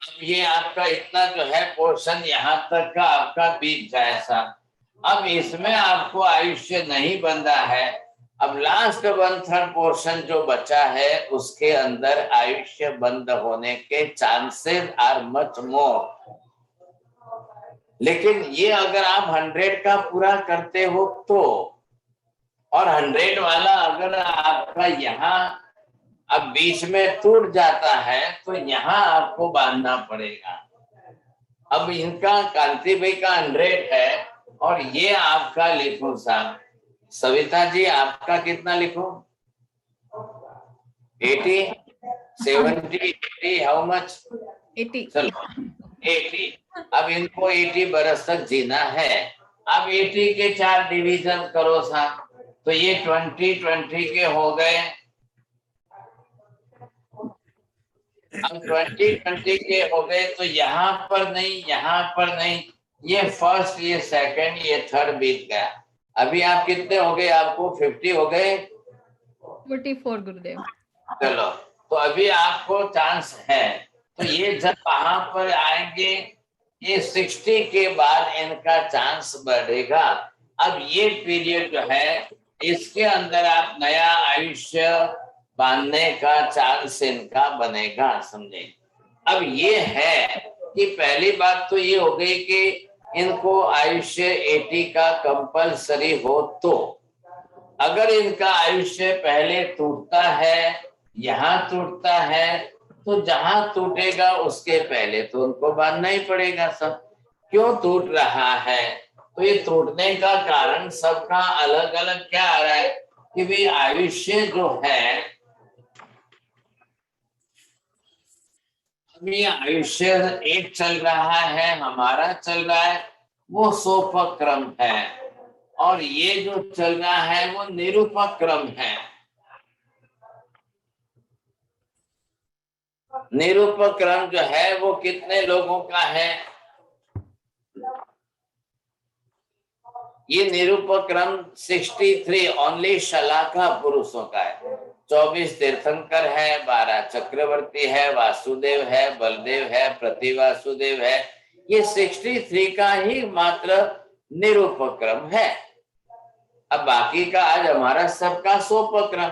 अब ये आपका इतना जो है पोर्शन यहाँ तक का आपका बीत जाए साहब। अब इसमें आपको आयुष्य नहीं बंधा है। अब लास्ट 1/3 पोर्शन जो बचा है उसके अंदर आयुष्य बंद होने के चांसेस आर मच मोर। लेकिन ये अगर आप 100 का पूरा करते हो तो, और 100 वाला अगर आपका यहाँ अब बीच में टूट जाता है तो यहाँ आपको बांधना पड़ेगा। अब इनका कांति भाई का 100 है और ये आपका लिखो साहब। सविता जी आपका कितना लिखो? 80, 70, 80, हाउ मच? 80। चलो 80। अब इनको 80 बरस तक जीना है। अब 80 के 4 डिवीजन करो साहब, तो ये 20 के हो गए। अब 20 के हो गए तो यहाँ पर नहीं, यहाँ पर नहीं, ये फर्स्ट, ये सेकंड, ये थर्ड बीत गया। अभी आप कितने हो गए? आपको 50 हो गए। 44 गुरुदेव। चलो तो अभी आपको चांस है। तो ये जब वहां पर आएंगे, ये 60 के बाद इनका चांस बढ़ेगा। अब ये पीरियड जो है इसके अंदर आप नया आयुष्य बांधने का चांस इनका बनेगा, समझे। अब ये है कि पहली बात तो ये हो गई कि इनको आयुष्य 80 का कंपलसरी हो। तो अगर इनका आयुष्य पहले टूटता है, यहाँ टूटता है, तो जहां टूटेगा उसके पहले तो उनको बांधना ही पड़ेगा सब। क्यों टूट रहा है? तो ये टूटने का कारण सबका अलग अलग क्या आ रहा है कि भाई आयुष्य जो है, अभी आयुष्य एक चल रहा है, हमारा चल रहा है वो सोपक्रम है, और ये जो चल रहा है वो निरूपक्रम है। निरूपक्रम जो है वो कितने लोगों का है? ये निरूपक्रम 63 ओनली शलाका पुरुषों का है। 24 तीर्थंकर है, 12 चक्रवर्ती है, वासुदेव है, बलदेव है, प्रतिवासुदेव है। ये 63 का ही मात्र निरूपक्रम है। अब बाकी का आज हमारा सबका सोपक्रम।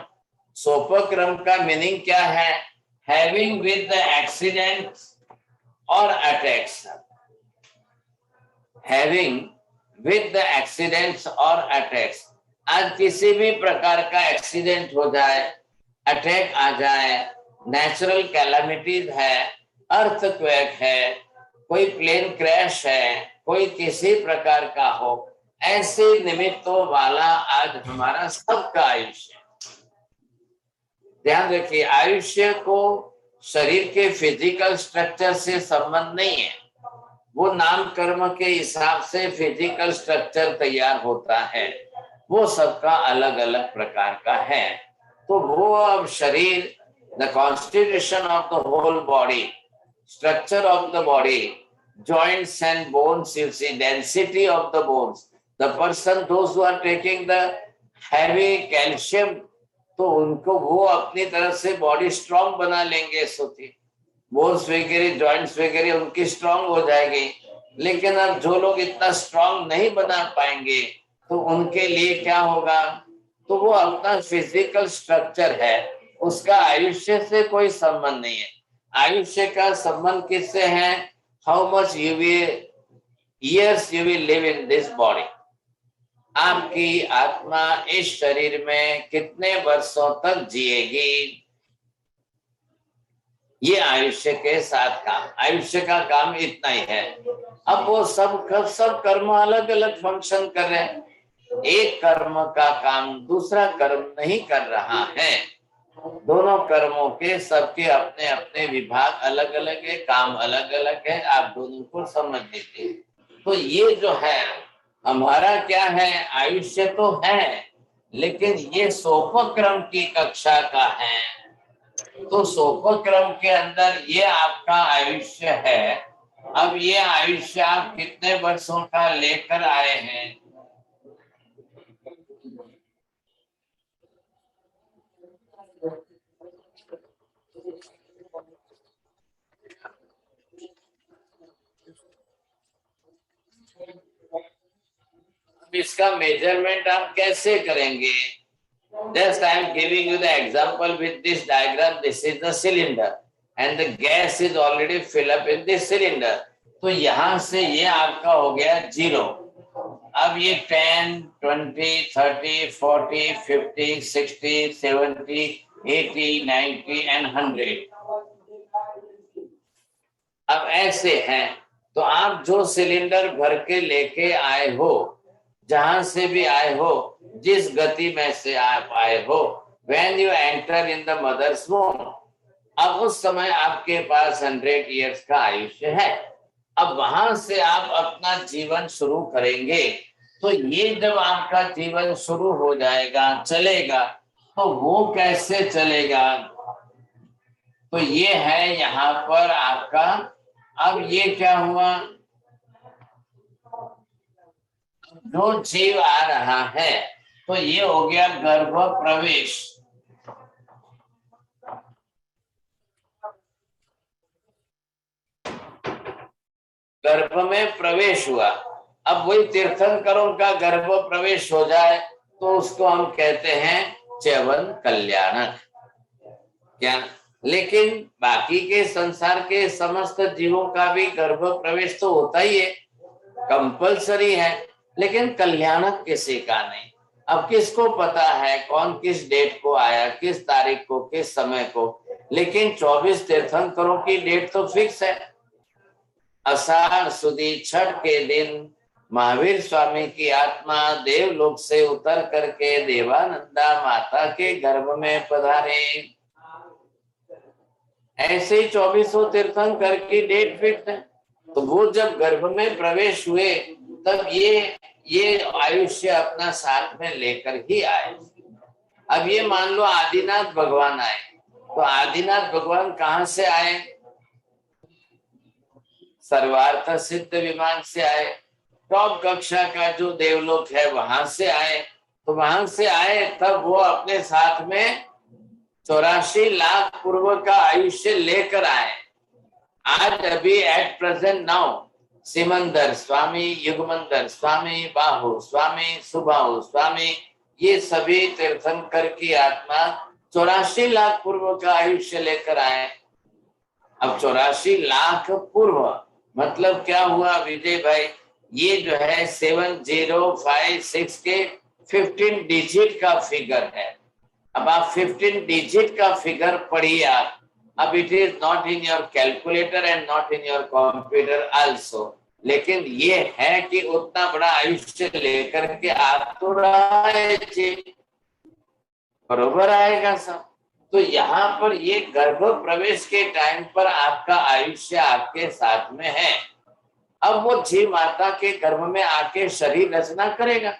सोपक्रम का मीनिंग क्या है? हैविंग विद द एक्सीडेंट्स और attacks. Having with the accidents और अटैक्स। आज किसी भी प्रकार का एक्सीडेंट हो जाए, अटैक आ जाए, नेचुरल कैलामिटीज है, अर्थक्वेक है, कोई प्लेन क्रैश है, कोई किसी प्रकार का हो, ऐसे निमित्तों वाला आज हमारा सबका आयुष्य। ध्यान रखिए, आयुष्य को शरीर के फिजिकल स्ट्रक्चर से संबंध नहीं है। वो नाम कर्म के हिसाब से फिजिकल स्ट्रक्चर तैयार होता है, वो सबका अलग अलग प्रकार का है। तो वो अब शरीर, the constitution of the whole body, structure of the body, joints and bones, you see, density of the bones. The person, those who are taking the heavy calcium, तो उनको वो अपनी तरफ से बॉडी स्ट्रांग बना लेंगे, सोती बोन्स वगैरह जॉइंट्स वगैरह उनकी स्ट्रांग हो जाएगी। लेकिन अब जो लोग इतना स्ट्रांग नहीं बना पाएंगे तो उनके लिए क्या होगा, तो वो अपना फिजिकल स्ट्रक्चर है उसका आयुष्य से कोई संबंध नहीं है। आयुष्य का संबंध किससे है, how much you will years you will live in this body। आपकी आत्मा इस शरीर में कितने वर्षों तक जिएगी, ये आयुष्य के साथ काम, आयुष्य का काम इतना ही है। अब वो सब कर्म अलग अलग फंक्शन कर रहे हैं, एक कर्म का काम दूसरा कर्म नहीं कर रहा है, दोनों कर्मों के सबके अपने अपने विभाग अलग अलग है, काम अलग अलग है, आप दोनों को समझ लीजिए। तो ये जो है हमारा क्या है, आयुष्य तो है लेकिन ये सोपक्रम की कक्षा का है, तो सोपक्रम के अंदर ये आपका आयुष्य है। अब ये आयुष्य आप कितने वर्षों का लेकर आए हैं, इसका मेजरमेंट आप कैसे करेंगे। Just I am giving you the example with this diagram. This is the cylinder and the gas is already filled up in this cylinder. तो यहाँ से ये आपका हो गया 0। अब ये 10, 20, 30, 40, 50, 60, 70, 80, 90 and 100। अब ऐसे हैं, तो आप जो सिलेंडर भर के लेके आए हो, जहां से भी आए हो, जिस गति में से आप आए हो, when you enter in the mother's womb, अब उस समय आपके पास 100 years का आयुष्य है। अब वहां से आप अपना जीवन शुरू करेंगे, तो ये जब आपका जीवन शुरू हो जाएगा, चलेगा, तो वो कैसे चलेगा, तो ये है यहाँ पर आपका। अब ये क्या हुआ, जो जीव आ रहा है तो ये हो गया गर्भ प्रवेश। गर्भ में प्रवेश हुआ। अब वही तीर्थंकरों का गर्भ प्रवेश हो जाए तो उसको हम कहते हैं च्यवन कल्याणक, क्या। लेकिन बाकी के संसार के समस्त जीवों का भी गर्भ प्रवेश तो होता ही है, कंपल्सरी है, लेकिन कल्याणक किसी का नहीं। अब किसको पता है कौन किस डेट को आया, किस तारीख को, किस समय को, लेकिन 24 तीर्थंकरों की डेट तो फिक्स है। आषाढ़ सुदी छठ के दिन महावीर स्वामी की आत्मा देवलोक से उतर करके देवानंदा माता के गर्भ में पधारे। ऐसे ही 24 तीर्थंकर की डेट फिक्स है। तो वो जब गर्भ में प्रवेश हुए तब ये आयुष्य अपना साथ में लेकर ही आए। अब ये मान लो आदिनाथ भगवान आए, तो आदिनाथ भगवान कहाँ से आए, सर्वार्थ सिद्ध विमान से आए। टॉप कक्षा का जो देवलोक है वहां से आए, तो वहां से आए तब वो अपने साथ में 84 लाख पूर्व का आयुष्य लेकर आए। आज अभी at present now Simandhar Swami, युगमंदर स्वामी, बाहु स्वामी, सुबाहु स्वामी, ये सभी तीर्थंकर की आत्मा 84 लाख पूर्व का आयुष्य लेकर आए। अब 84 लाख पूर्व मतलब क्या हुआ विजय भाई, ये जो है 7056 के 15 डिजिट का फिगर है। अब आप 15 डिजिट का फिगर पढ़िए आप। अब it is not in your calculator and not in your computer also, लेकिन ये है कि उतना बड़ा आयुष्य लेकर के आप तो रहे जी, बरोबर आएगा सब। तो यहाँ पर ये गर्भ प्रवेश के टाइम पर आपका आयुष्य आपके साथ में है। अब वो जीव माता के गर्भ में आके शरीर रचना करेगा।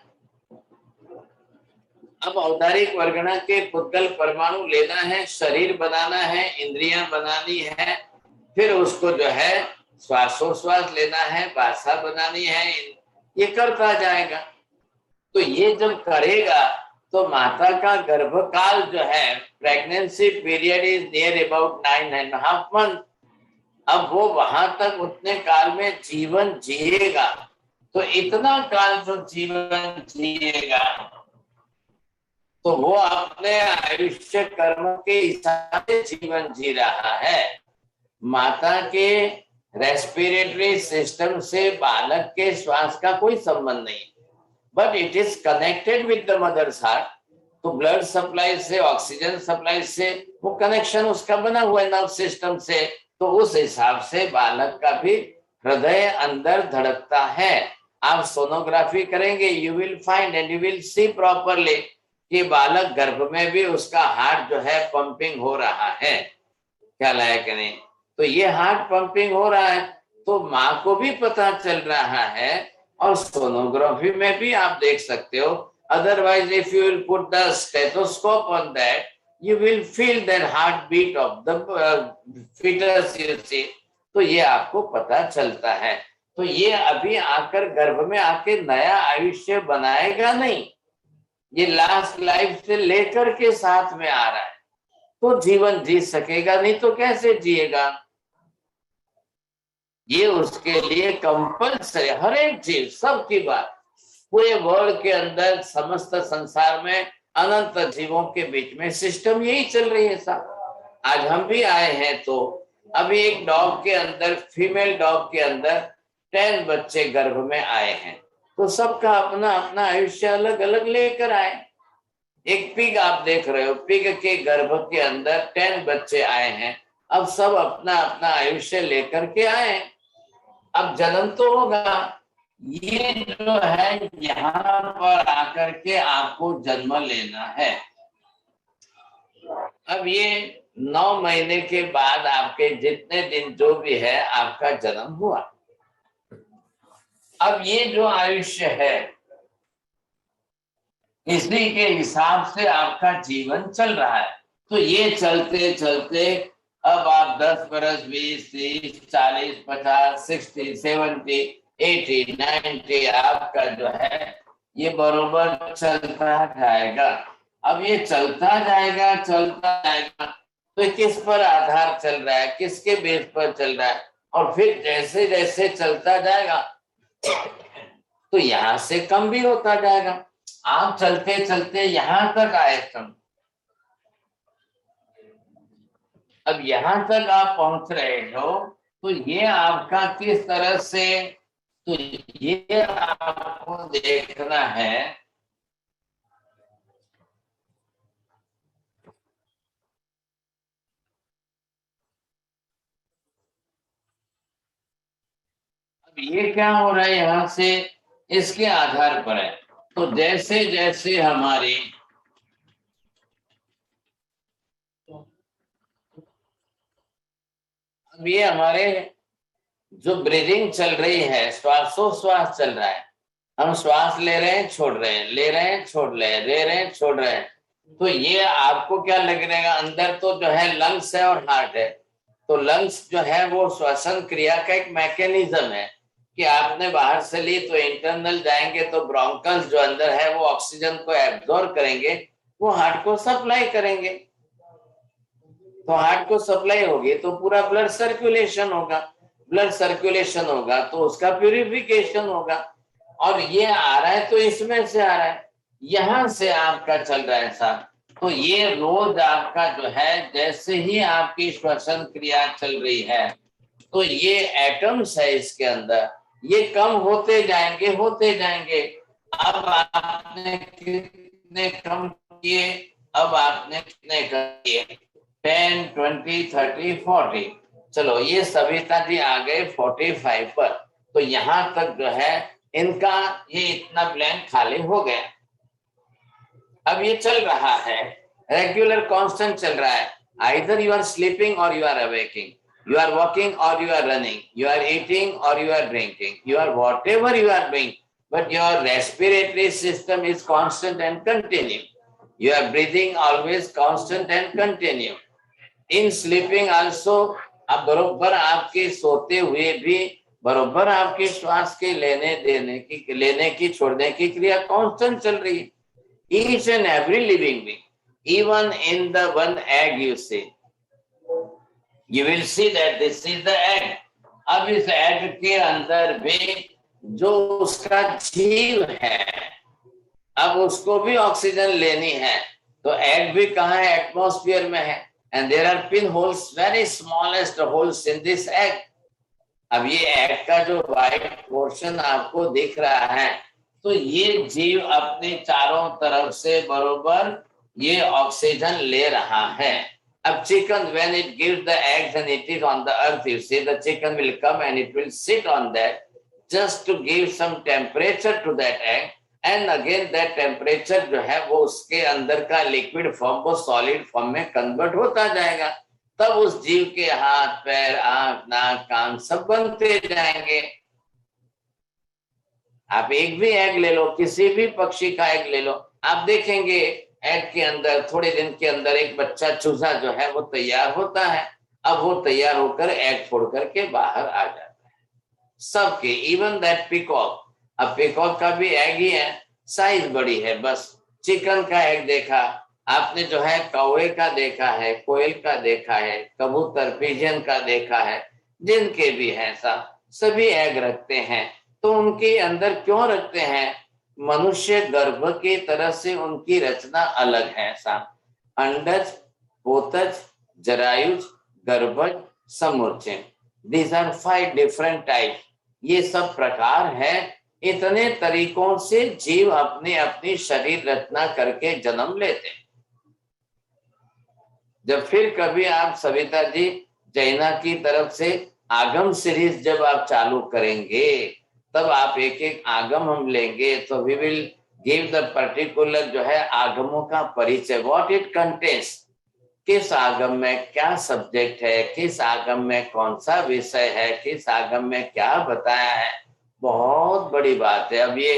अब औदारिक वर्गना के पुद्गल परमाणु लेना है, शरीर बनाना है, इंद्रियां बनानी है, फिर उसको जो है श्वासोश्वास लेना है, भाषा बनानी है, ये करता जाएगा। तो ये जब करेगा तो माता का गर्भकाल जो है, pregnancy period is near about 9.5 months। अब वो वहां तक उतने काल में जीवन जिएगा, तो इतना काल जो जीवन जिएगा तो वो अपने आयुष्य कर्म के हिसाब से जीवन जी रहा है। माता के रेस्पिरेटरी सिस्टम से बालक के श्वास का कोई संबंध नहीं, but it is connected with the mother's heart. तो ब्लड सप्लाई से, ऑक्सीजन सप्लाई से वो कनेक्शन उसका बना हुआ है नर्व सिस्टम से, तो उस हिसाब से बालक का भी हृदय अंदर धड़कता है। आप सोनोग्राफी करेंगे, you will find and you will see properly कि बालक गर्भ में भी उसका हार्ट जो है पंपिंग हो रहा है, ख्याल है कि नहीं। तो ये हार्ट पंपिंग हो रहा है तो माँ को भी पता चल रहा है, और सोनोग्राफी में भी आप देख सकते हो। Otherwise if you will put the stethoscope on that, you will feel that heartbeat of the fetus, you see। तो ये आपको पता चलता है। तो ये अभी आकर गर्भ में आके नया आयुष्य बनाएगा नहीं, ये लास्ट लाइफ से लेकर के साथ में आ रहा है, तो जीवन जी सकेगा, नहीं तो कैसे जिएगा। ये उसके लिए कंपल्सरी, हर एक जीव, सबकी बात, पूरे वर्ल्ड के अंदर, समस्त संसार में अनंत जीवों के बीच में सिस्टम यही चल रही है साहब। आज हम भी आए हैं तो अभी एक डॉग के अंदर, फीमेल डॉग के अंदर 10 बच्चे गर्भ में आए हैं, तो सबका अपना अपना आयुष्य अलग अलग लेकर आए। एक पिग आप देख रहे हो, पिग के गर्भ के अंदर 10 बच्चे आए हैं, अब सब अपना अपना आयुष्य लेकर के आए। अब जन्म तो होगा, ये जो है यहाँ पर आकर के आपको जन्म लेना है। अब ये 9 महीने के बाद आपके जितने दिन जो भी है आपका जन्म हुआ। अब ये जो आयुष्य है इसी के हिसाब से आपका जीवन चल रहा है। तो ये चलते चलते अब आप 10 बरस, 20, 30, 40, 50, 60, 70, 80, 90 आपका जो है ये बरोबर चलता जाएगा। अब ये चलता जाएगा तो किस पर आधार चल रहा है, किसके बेस पर चल रहा है, और फिर जैसे जैसे चलता जाएगा तो यहाँ से कम भी होता जाएगा। आप चलते चलते यहाँ तक आए तुम, अब यहाँ तक आप पहुंच रहे हो, तो ये आपका किस तरह से, तो ये आपको देखना है अब ये क्या हो रहा है यहाँ से, इसके आधार पर है। तो जैसे जैसे हमारी अब ये हमारे जो ब्रीदिंग चल रही है, श्वासोश्वास चल रहा है, हम श्वास ले रहे हैं, छोड़ रहे हैं, ले रहे हैं, छोड़ रहे हैं, ले रहे हैं, छोड़ रहे हैं। तो ये आपको क्या लग रहेगा, अंदर तो जो है लंग्स है और हार्ट है। तो लंग्स जो है वो श्वसन क्रिया का एक मैकेनिज्म है कि आपने बाहर से ली तो इंटरनल जाएंगे तो ब्रोंकल्स जो अंदर है वो ऑक्सीजन को एब्जॉर्ब करेंगे, वो हार्ट को सप्लाई करेंगे। तो हार्ट को सप्लाई होगी तो पूरा ब्लड सर्कुलेशन होगा, ब्लड सर्कुलेशन होगा तो उसका प्यूरिफिकेशन होगा। और ये आ रहा है तो इसमें से आ रहा है, यहां से आपका चल रहा है साहब। तो ये रोज आपका जो है, जैसे ही आपकी श्वसन क्रिया चल रही है तो ये एटम्स है इसके अंदर, ये कम होते जाएंगे होते जाएंगे। अब आपने कितने कम किए, अब आपने कितने किए, 10, 20, 30, 40, चलो ये सविता जी आ गए 45 पर। तो यहाँ तक जो है इनका ये इतना ब्लैंक खाली हो गया। अब ये चल रहा है, रेगुलर कांस्टेंट चल रहा है। Either you are sleeping or you are awakening, you are walking or you are running, you are eating or you are drinking, you are whatever you are doing, but your respiratory system is constant and continue. You are breathing always constant and continue. In sleeping also, अब बरोबर आपके सोते हुए भी बरोबर आपके श्वास के लेने की छोड़ने की क्रिया कांस्टेंट चल रही है। Each and every living being, even in the one egg you see, you will see that this is the egg. अब इस egg के अंदर भी जो उसका जीव है, अब उसको भी ऑक्सीजन लेनी है, तो egg भी कहाँ है? एटमॉस्फेयर में है. And there are pinholes, very smallest holes in this egg. अब ये egg का जो white portion आपको दिख रहा है, तो ये जीव अपने चारों तरफ से बरोबर ये ऑक्सीजन ले रहा है. अब chicken, when it gives the eggs and it is on the earth, you see the chicken will come and it will sit on that just to give some temperature to that egg, and again that temperature जो है वो उसके अंदर का liquid form वो solid form में convert होता जाएगा. तब उस जीव के हाथ, पैर, आंख, नाक, कान सब बनते जाएंगे. आप एक भी एग ले लो, किसी भी पक्षी का एग ले लो, आप देखेंगे एग के अंदर थोड़े दिन के अंदर एक बच्चा चूजा जो है वो तैयार होता है. अब वो तैयार होकर एग फोड़ करके बाहर आ जाता है सबके. इवन दैट पीकॉक, अब पीकॉक का भी एग ही है, साइज बड़ी है. बस चिकन का एग देखा आपने, जो है कौवे का देखा है, कोयल का देखा है, कबूतर पिजन का देखा है, जिनके भी हैं सभी एग रखते हैं. तो उनके अंदर क्यों रखते हैं? मनुष्य गर्भ की तरह से उनकी रचना अलग है. अंडज, पोतज, जरायुज, गर्भज, समूर्चन, दीज आर 5 डिफरेंट टाइप. ये सब प्रकार है. इतने तरीकों से जीव अपनी अपनी शरीर रचना करके जन्म लेते हैं. जब फिर कभी आप सविता जी जैना की तरफ से आगम सीरीज जब आप चालू करेंगे, तब आप एक एक आगम हम लेंगे, तो we will give the particular जो है आगमों का परिचय, व्हाट इट कंटेन्स, किस आगम में क्या सब्जेक्ट है, किस आगम में कौन सा विषय है, किस आगम में क्या बताया है. बहुत बड़ी बात है. अब ये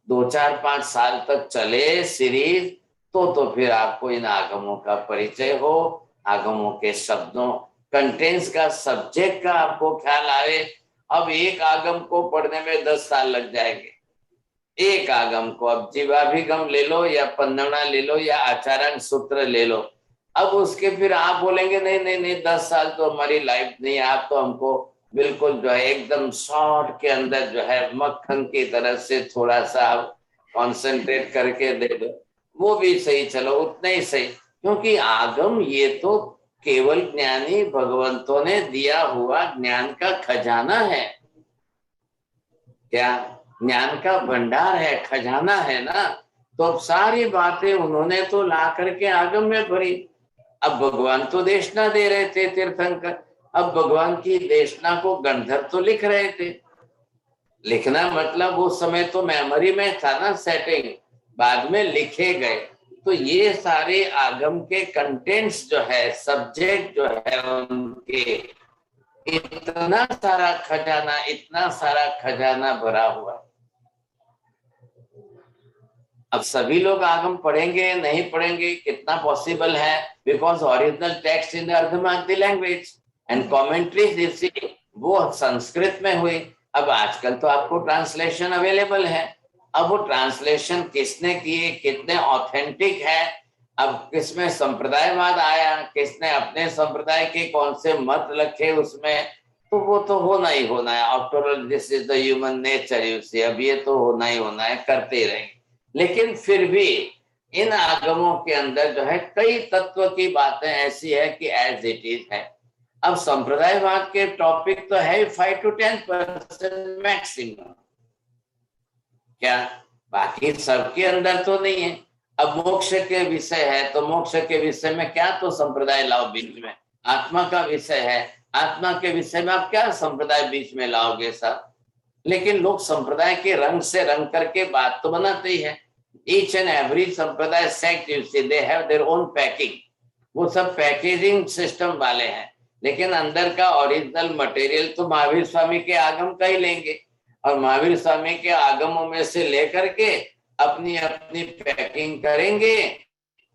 2, 4, 5 साल तक चले सीरीज, तो फिर आपको इन आगमों का परिचय हो, आगमों के शब्दों, कंटेंट्स का, सब्जेक्ट का आपको ख्याल आए. अब एक आगम को पढ़ने में 10 साल लग जाएंगे. एक आगम को, अब जीवाभिगम ले लो या पन्नड़ा ले लो या आचारण सूत्र ले लो, अब उसके फिर आप बोलेंगे नहीं 10 साल तो हमारी लाइफ नहीं, आप तो हमको बिल्कुल जो है एकदम शॉर्ट के अंदर जो है मक्खन की तरह से थोड़ा सा कॉन्सेंट्रेट करके दे दो, वो भी सही, चलो उतना ही सही. क्योंकि आगम ये तो केवल ज्ञानी भगवंतों ने दिया हुआ ज्ञान का खजाना है. क्या ज्ञान का भंडार है, खजाना है ना. तो अब सारी बातें उन्होंने तो ला करके आगम में भरी. अब भगवान तो देशना दे रहे थे तीर्थंकर, अब भगवान की देशना को गंधर्व तो लिख रहे थे. लिखना मतलब उस समय तो मेमोरी में था ना सेटिंग, बाद में लिखे गए. तो ये सारे आगम के कंटेंट्स जो है, सब्जेक्ट जो है उनके, इतना सारा खजाना भरा हुआ. अब सभी लोग आगम पढ़ेंगे नहीं पढ़ेंगे, कितना पॉसिबल है? Because original text in the Ardhamagadhi language and commentaries वो संस्कृत में हुई. अब आजकल तो आपको ट्रांसलेशन अवेलेबल है. अब वो ट्रांसलेशन किसने किए, कितने ऑथेंटिक है, अब किसमें संप्रदायवाद आया, किसने अपने संप्रदाय के कौन से मत रखे उसमें, तो वो तो होना ही होना है. After all this is the human nature, you see. अब ये तो होना ही होना है, करते ही रहेंगे. लेकिन फिर भी इन आगमों के अंदर जो है कई तत्व की बातें ऐसी है कि एज इट इज है. अब संप्रदायवाद के टॉपिक तो है 5 to 10% मैक्सिमम, क्या बाकी सबके अंदर तो नहीं है. अब मोक्ष के विषय है, तो मोक्ष के विषय में क्या तो संप्रदाय लाओ बीच में. आत्मा का विषय है, आत्मा के विषय में आप क्या संप्रदाय बीच में लाओगे साहब. लेकिन लोग संप्रदाय के रंग से रंग करके बात तो बनाते ही है. ईच एंड एवरी संप्रदाय sect you see, they have their own packing. वो सब पैकेजिंग सिस्टम वाले हैं, लेकिन अंदर का ओरिजिनल मटेरियल तो महावीर स्वामी के आगम का ही लेंगे, और महावीर स्वामी के आगमों में से लेकर के अपनी अपनी पैकिंग करेंगे.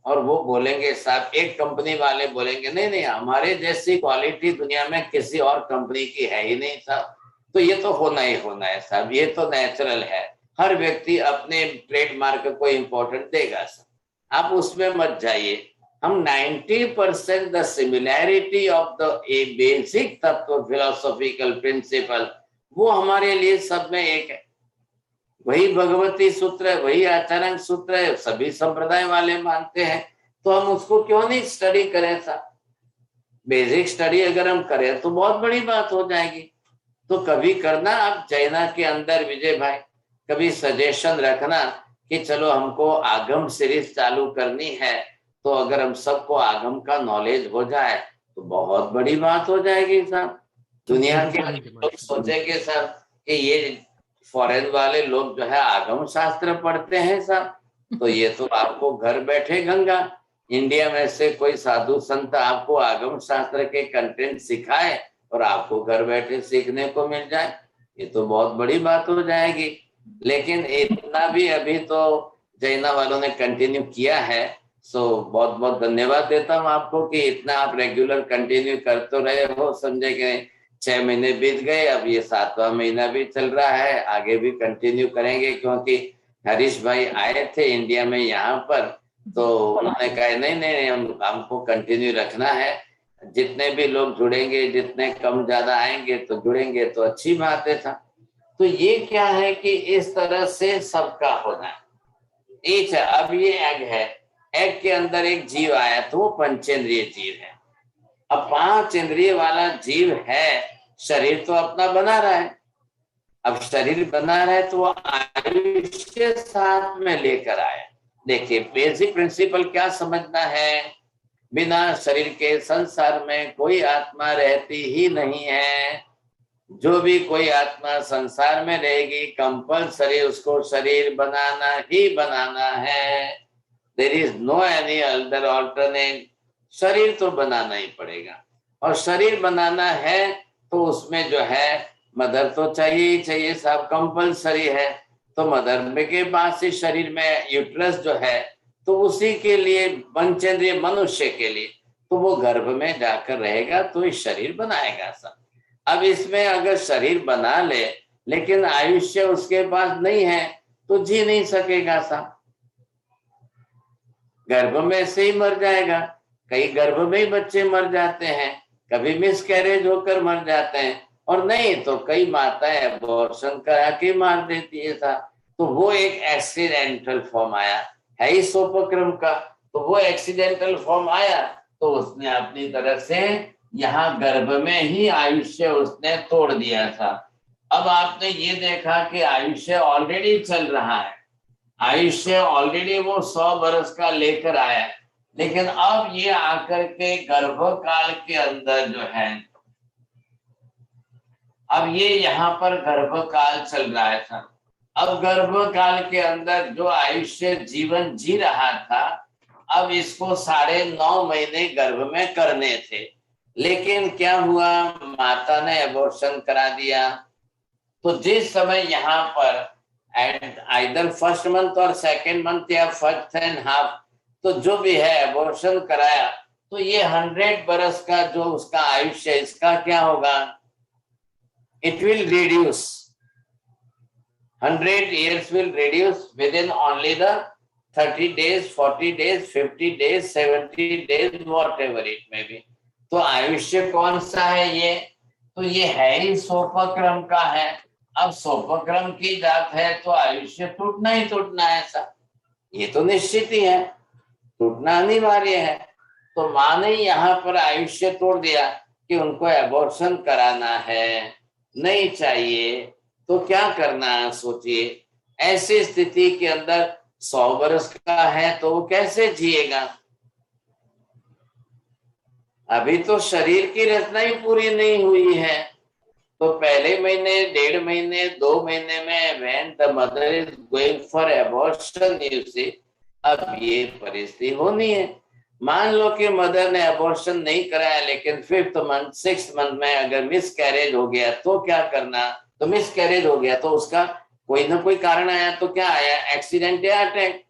और वो बोलेंगे साहब, एक कंपनी वाले बोलेंगे नहीं हमारे जैसी क्वालिटी दुनिया में किसी और कंपनी की है ही नहीं साहब. तो ये तो होना ही होना है साहब, ये तो नेचुरल है. हर व्यक्ति अपने ट्रेडमार्क को इम्पोर्टेंट देगा साहब. आप उसमें मत जाइए। हम 90% the similarity of the A basic तत्व फिलोसॉफिकल प्रिंसिपल वो हमारे लिए सब में एक है। वही भगवती सूत्र है, वही आचरण सूत्र है, सभी संप्रदाय वाले मानते हैं, तो हम उसको क्यों नहीं स्टडी करें साहब? बेसिक स्टडी अगर हम करें तो बहुत बड़ी बात हो जाएगी। तो कभी करना आप जैना के अंदर विजय भाई, कभी सजेशन रखना कि चलो हमको आगम सीरीज चालू करनी है, तो अगर हम सबको आगम का नॉलेज हो जाए तो बहुत बड़ी बात हो जाएगी साहब। दुनिया के लोग सोचेंगे सर कि ये फॉरेन वाले लोग जो है आगम शास्त्र पढ़ते हैं साहब, तो ये तो आपको घर बैठे गंगा। इंडिया में से कोई साधु संत आपको आगम शास्त्र के कंटेंट सिखाए और आपको घर बैठे सीखने को मिल जाए, ये तो बहुत बड़ी बात हो जाएगी। लेकिन इतना भी अभी तो जैना वालों ने कंटिन्यू किया है, सो बहुत बहुत धन्यवाद देता हूँ आपको कि इतना आप रेगुलर कंटिन्यू कर तो रहे हो। समझे कि 6 महीने बीत गए, अब ये 7वां महीना भी चल रहा है, आगे भी कंटिन्यू करेंगे, क्योंकि हरीश भाई आए थे इंडिया में यहाँ पर, तो उन्होंने कहा नहीं नहीं हमको कंटिन्यू रखना है। जितने भी लोग जुड़ेंगे, जितने कम ज्यादा आएंगे तो जुड़ेंगे तो अच्छी बात है। था तो ये क्या है कि इस तरह से सबका होना है। एक अब ये एग है, एग के अंदर एक जीव आया तो वो पंचेंद्रिय जीव है। अब 5 इंद्रिय वाला जीव है, शरीर तो अपना बना रहा है। अब शरीर बना रहा है तो वो आयुष्य साथ में लेकर आया। देखिए बेसिक प्रिंसिपल क्या समझना है, बिना शरीर के संसार में कोई आत्मा रहती ही नहीं है। जो भी कोई आत्मा संसार में रहेगी कंपल्सरी उसको शरीर बनाना ही बनाना है। There is no any other alternate, शरीर तो बनाना ही पड़ेगा। और शरीर बनाना है तो उसमें जो है मदर तो चाहिए ही चाहिए साहब, कंपल्सरी है। तो मदर में के पास से शरीर में यूट्रस जो है, तो उसी के लिए पंचेंद्रिय मनुष्य के लिए तो वो गर्भ में जाकर रहेगा तो इस शरीर बनाएगा सब। अब इसमें अगर शरीर बना ले लेकिन आयुष्य उसके पास नहीं है तो जी नहीं सकेगा साहब, गर्भ में से ही मर जाएगा। कई गर्भ में ही बच्चे मर जाते हैं, कभी मिसकैरेज होकर मर जाते हैं, और नहीं तो कई माताएं अबॉर्शन करा के मार देती है साहब। तो वो एक एक्सीडेंटल फॉर्म आया है इस उपक्रम का, तो वो एक्सीडेंटल फॉर्म आया तो उसने अपनी तरफ से यहाँ गर्भ में ही आयुष्य उसने तोड़ दिया था। अब आपने ये देखा कि आयुष्य ऑलरेडी चल रहा है, आयुष्य ऑलरेडी वो 100 वर्ष का लेकर आया, लेकिन अब ये आकर के गर्भकाल के अंदर जो है, अब ये यहाँ पर गर्भकाल चल रहा है था। अब गर्भकाल के अंदर जो आयुष्य जीवन जी रहा था, अब इसको 9.5 महीने गर्भ में करने थे, लेकिन क्या हुआ, माता ने एबॉर्शन करा दिया। तो जिस समय यहाँ पर आइदर फर्स्ट मंथ और सेकेंड मंथ या फर्स्ट एंड हाफ, तो जो भी है एबॉर्शन कराया, तो ये 100 बरस का जो उसका आयुष्य, इसका क्या होगा, it will reduce, 100 years will reduce within only the 30 days, 40 days, 50 days, 70 days, whatever it may be। तो आयुष्य कौन सा है ये, तो ये है ही सोपक्रम का है। अब सोपक्रम की जात है तो आयुष्य टूटना ही टूटना है ऐसा, ये तो निश्चित ही है, टूटना अनिवार्य है। तो माँ ने यहाँ पर आयुष्य तोड़ दिया कि उनको एबॉर्शन कराना है, नहीं चाहिए, तो क्या करना सोचिए। ऐसी स्थिति के अंदर 100 वर्ष का है तो वो कैसे जिएगा। अभी तो शरीर की रचना ही पूरी नहीं हुई है, तो पहले महीने, 1.5 महीने, 2 महीने में when the mother is going for abortion, you see, अब ये परिस्थिति होनी है। मान लो कि मदर ने एबॉर्शन नहीं कराया, लेकिन 5th मंथ 6th मंथ में अगर मिस कैरेज हो गया तो क्या करना। तो मिस कैरेज हो गया तो उसका कोई ना कोई कारण आया, तो क्या आया, एक्सीडेंट या अटैक।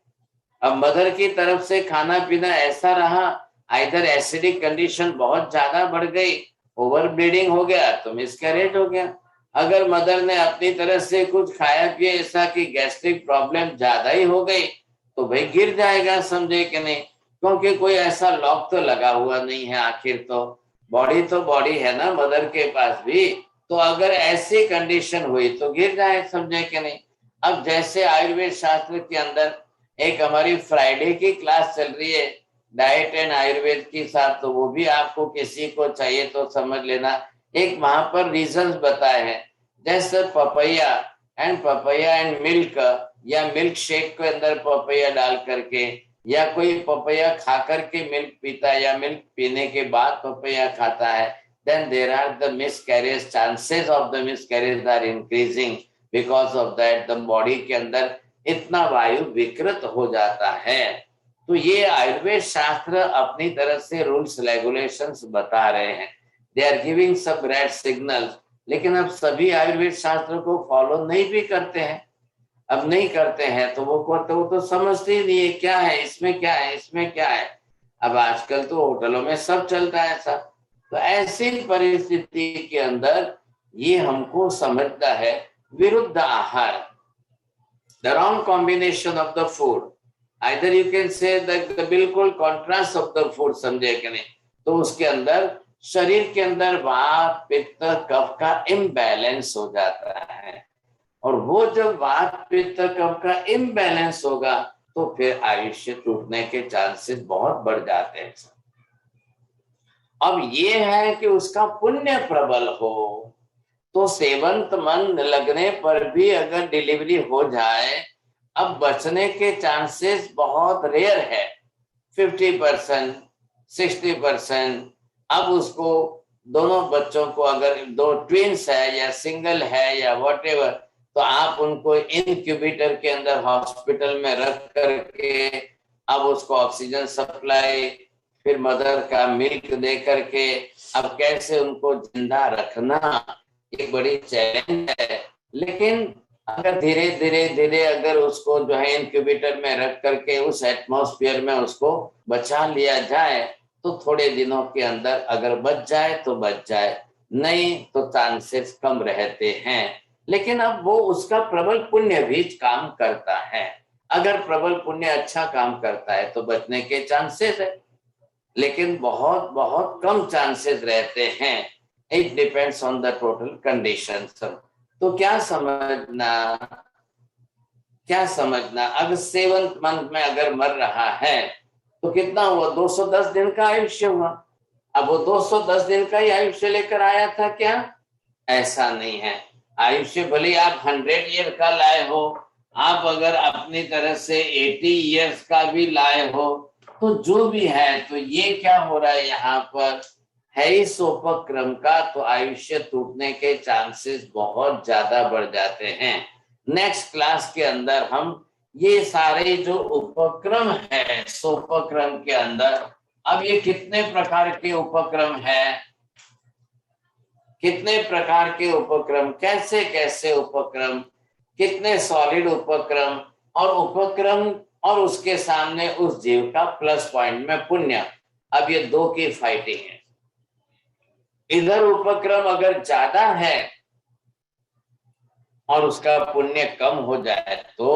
अब मदर की तरफ से खाना पीना ऐसा रहा, आइदर एसिडिक कंडीशन बहुत ज्यादा बढ़ गई, ओवर ब्लीडिंग हो गया तो मिस कैरेज हो गया। अगर मदर ने अपनी तरफ से कुछ खाया पिया ऐसा कि गैस्ट्रिक प्रॉब्लम ज्यादा ही हो गई, तो भाई गिर जाएगा, समझे कि नहीं, क्योंकि कोई ऐसा लॉक तो लगा हुआ नहीं है, आखिर तो बॉडी है ना मदर के पास भी। तो अगर ऐसी कंडीशन हुई तो गिर जाए, समझे कि नहीं। अब जैसे आयुर्वेद शास्त्र के अंदर एक हमारी फ्राइडे की क्लास चल रही है डाइट एंड आयुर्वेद के साथ, तो वो भी आपको किसी को चाहिए तो समझ लेना। एक वहां पर रीजंस बताए हैं, जैसे पपैया एंड मिल्क, या मिल्क शेक के अंदर पपैया डाल करके, या कोई पपैया खा करके मिल्क पीता है, या मिल्क पीने के बाद पपैया खाता है, then there are the miscarriage, chances of the miscarriage are increasing because of that the body के अंदर इतना वायु विकृत हो जाता है। तो ये आयुर्वेद शास्त्र अपनी तरफ से रूल्स रेगुलेशंस बता रहे हैं, दे आर गिविंग सब रेड सिग्नल्स, लेकिन अब सभी आयुर्वेद शास्त्र को फॉलो नहीं भी करते हैं। अब नहीं करते हैं तो वो तो समझते ही नहीं है क्या है इसमें, क्या है इसमें, क्या है। अब आजकल तो होटलों में सब चलता है सब। तो ऐसी परिस्थिति के अंदर ये हमको समझता है विरुद्ध आहार, the wrong combination of the food, either you can say the बिल्कुल कॉन्ट्रास्ट ऑफ द फूड, समझे कि नहीं। तो उसके अंदर शरीर के अंदर वात पित्त कफ का इम्बैलेंस हो जाता है, और वो जब वात पित्त कफ का इम्बैलेंस होगा तो फिर आयुष्य टूटने के चांसेस बहुत बढ़ जाते हैं। अब ये है कि उसका पुण्य प्रबल हो तो सेवंत मन लगने पर भी अगर डिलीवरी हो जाए, अब बचने के चांसेस बहुत रेयर है, 50%, 60%। अब उसको दोनों बच्चों को अगर दो ट्विंस है या सिंगल है या व्हाटएवर, तो आप उनको इनक्यूबेटर के अंदर हॉस्पिटल में रख करके अब उसको ऑक्सीजन सप्लाई, फिर मदर का मिल्क दे करके अब कैसे उनको जिंदा रखना एक बड़ी चैलेंज है। लेकिन अगर धीरे धीरे अगर उसको जो है इनक्यूबेटर में रख करके उस एटमॉस्फेयर में उसको बचा लिया जाए तो थोड़े दिनों के अंदर अगर बच जाए तो बच जाए, नहीं तो चांसेस कम रहते हैं। लेकिन अब वो उसका प्रबल पुण्य भी काम करता है, अगर प्रबल पुण्य अच्छा काम करता है तो बचने के चांसेस है, लेकिन बहुत बहुत कम चांसेस रहते हैं। It depends on the total condition. तो क्या समझना अगर 7th मंथ में अगर मर रहा है तो कितना हुआ, 210 दिन का आयुष्य हुआ। अब वो 210 दिन का ही आयुष्य लेकर आया था क्या? ऐसा नहीं है। आयुष्य भले आप 100 ईयर का लाए हो, आप अगर अपनी तरह से 80 ईयर्स का भी लाए हो, तो जो भी है, तो ये क्या हो रहा है यहाँ पर है इस उपक्रम का, तो आयुष्य टूटने के चांसेस बहुत ज्यादा बढ़ जाते हैं। नेक्स्ट क्लास के अंदर हम ये सारे जो उपक्रम है, सोपक्रम के अंदर अब ये कितने प्रकार के उपक्रम है, कितने प्रकार के उपक्रम, कैसे कैसे उपक्रम, कितने सॉलिड उपक्रम और उपक्रम, और उसके सामने उस जीव का प्लस पॉइंट में पुण्य। अब ये दो की फाइटिंग है। इधर उपक्रम अगर ज्यादा है और उसका पुण्य कम हो जाए तो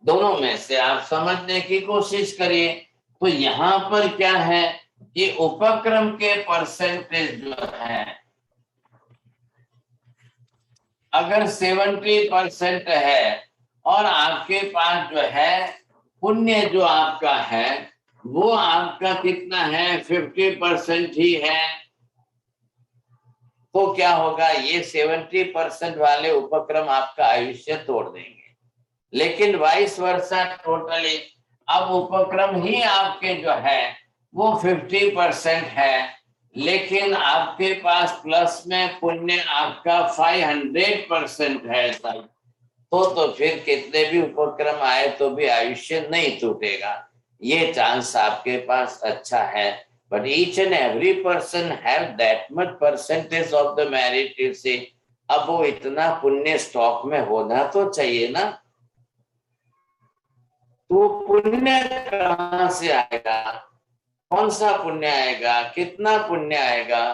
दोनों में से आप समझने की कोशिश करिए। तो यहाँ पर क्या है कि उपक्रम के परसेंटेज जो है अगर 70% है और आपके पास जो है पुण्य जो आपका है वो आपका कितना है, 50% ही है, तो क्या होगा, ये 70% वाले उपक्रम आपका आयुष्य तोड़ देंगे। लेकिन वाइस वर्सा टोटली अब उपक्रम ही आपके जो है वो 50% है, लेकिन आपके पास प्लस में पुण्य आपका 500% है, तो फिर कितने भी उपक्रम आए तो भी आयुष्य नहीं टूटेगा। ये चांस आपके पास अच्छा है। But each and every person have that much percentage of the merit से, अब वो इतना पुण्य स्टॉक में होना तो चाहिए ना। तो पुण्य कहां से आएगा, कौन सा पुण्य आएगा, कितना पुण्य आएगा,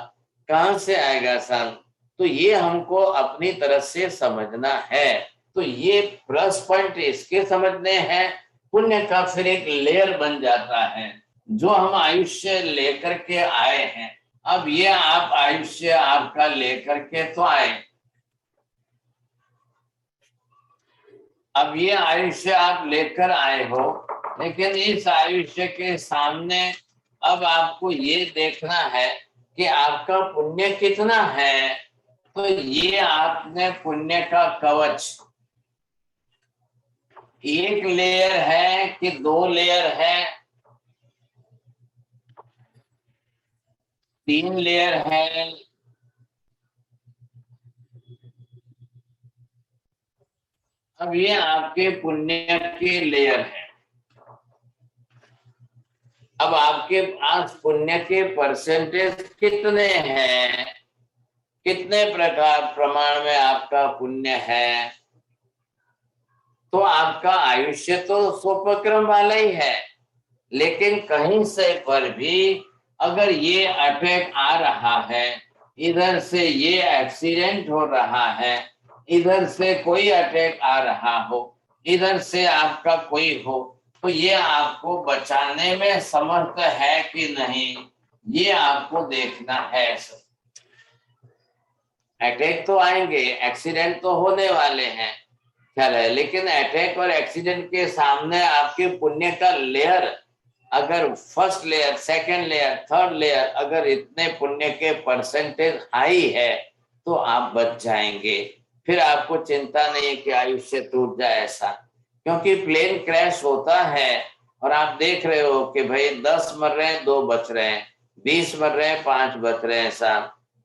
कहां से आएगा सन, तो ये हमको अपनी तरफ से समझना है। तो ये प्लस पॉइंट इसके समझने हैं। पुण्य का फिर एक लेयर बन जाता है, जो हम आयुष्य लेकर के आए हैं। अब ये आप आयुष्य आपका लेकर के तो आए, अब ये आयुष्य आप लेकर आए हो, लेकिन इस आयुष्य के सामने अब आपको ये देखना है कि आपका पुण्य कितना है। तो ये आपने पुण्य का कवच, एक लेयर है कि 2 लेयर है, 3 लेयर है, अब ये आपके पुण्य के लेयर है। अब आपके पास पुण्य के परसेंटेज कितने हैं, कितने प्रकार प्रमाण में आपका पुण्य है, तो आपका आयुष्य तो स्वपक्रम वाला ही है। लेकिन कहीं से पर भी अगर ये अटैक आ रहा है, इधर से ये एक्सीडेंट हो रहा है, इधर से कोई अटैक आ रहा हो, इधर से आपका कोई हो, तो ये आपको बचाने में समर्थ है कि नहीं, ये आपको देखना है। अटैक तो आएंगे, एक्सीडेंट तो होने वाले हैं, ख्याल है, लेकिन अटैक और एक्सीडेंट के सामने आपके पुण्य का लेयर, अगर first layer, second layer, third layer, अगर इतने पुण्य के परसेंटेज हाई है तो आप बच जाएंगे। फिर आपको चिंता नहीं है कि आयुष्य टूट जाए ऐसा, क्योंकि प्लेन क्रैश होता है और आप देख रहे हो कि भाई 10 मर रहे हैं, 2 बच रहे हैं, 20 मर रहे हैं, 5 बच रहे हैं। ऐसा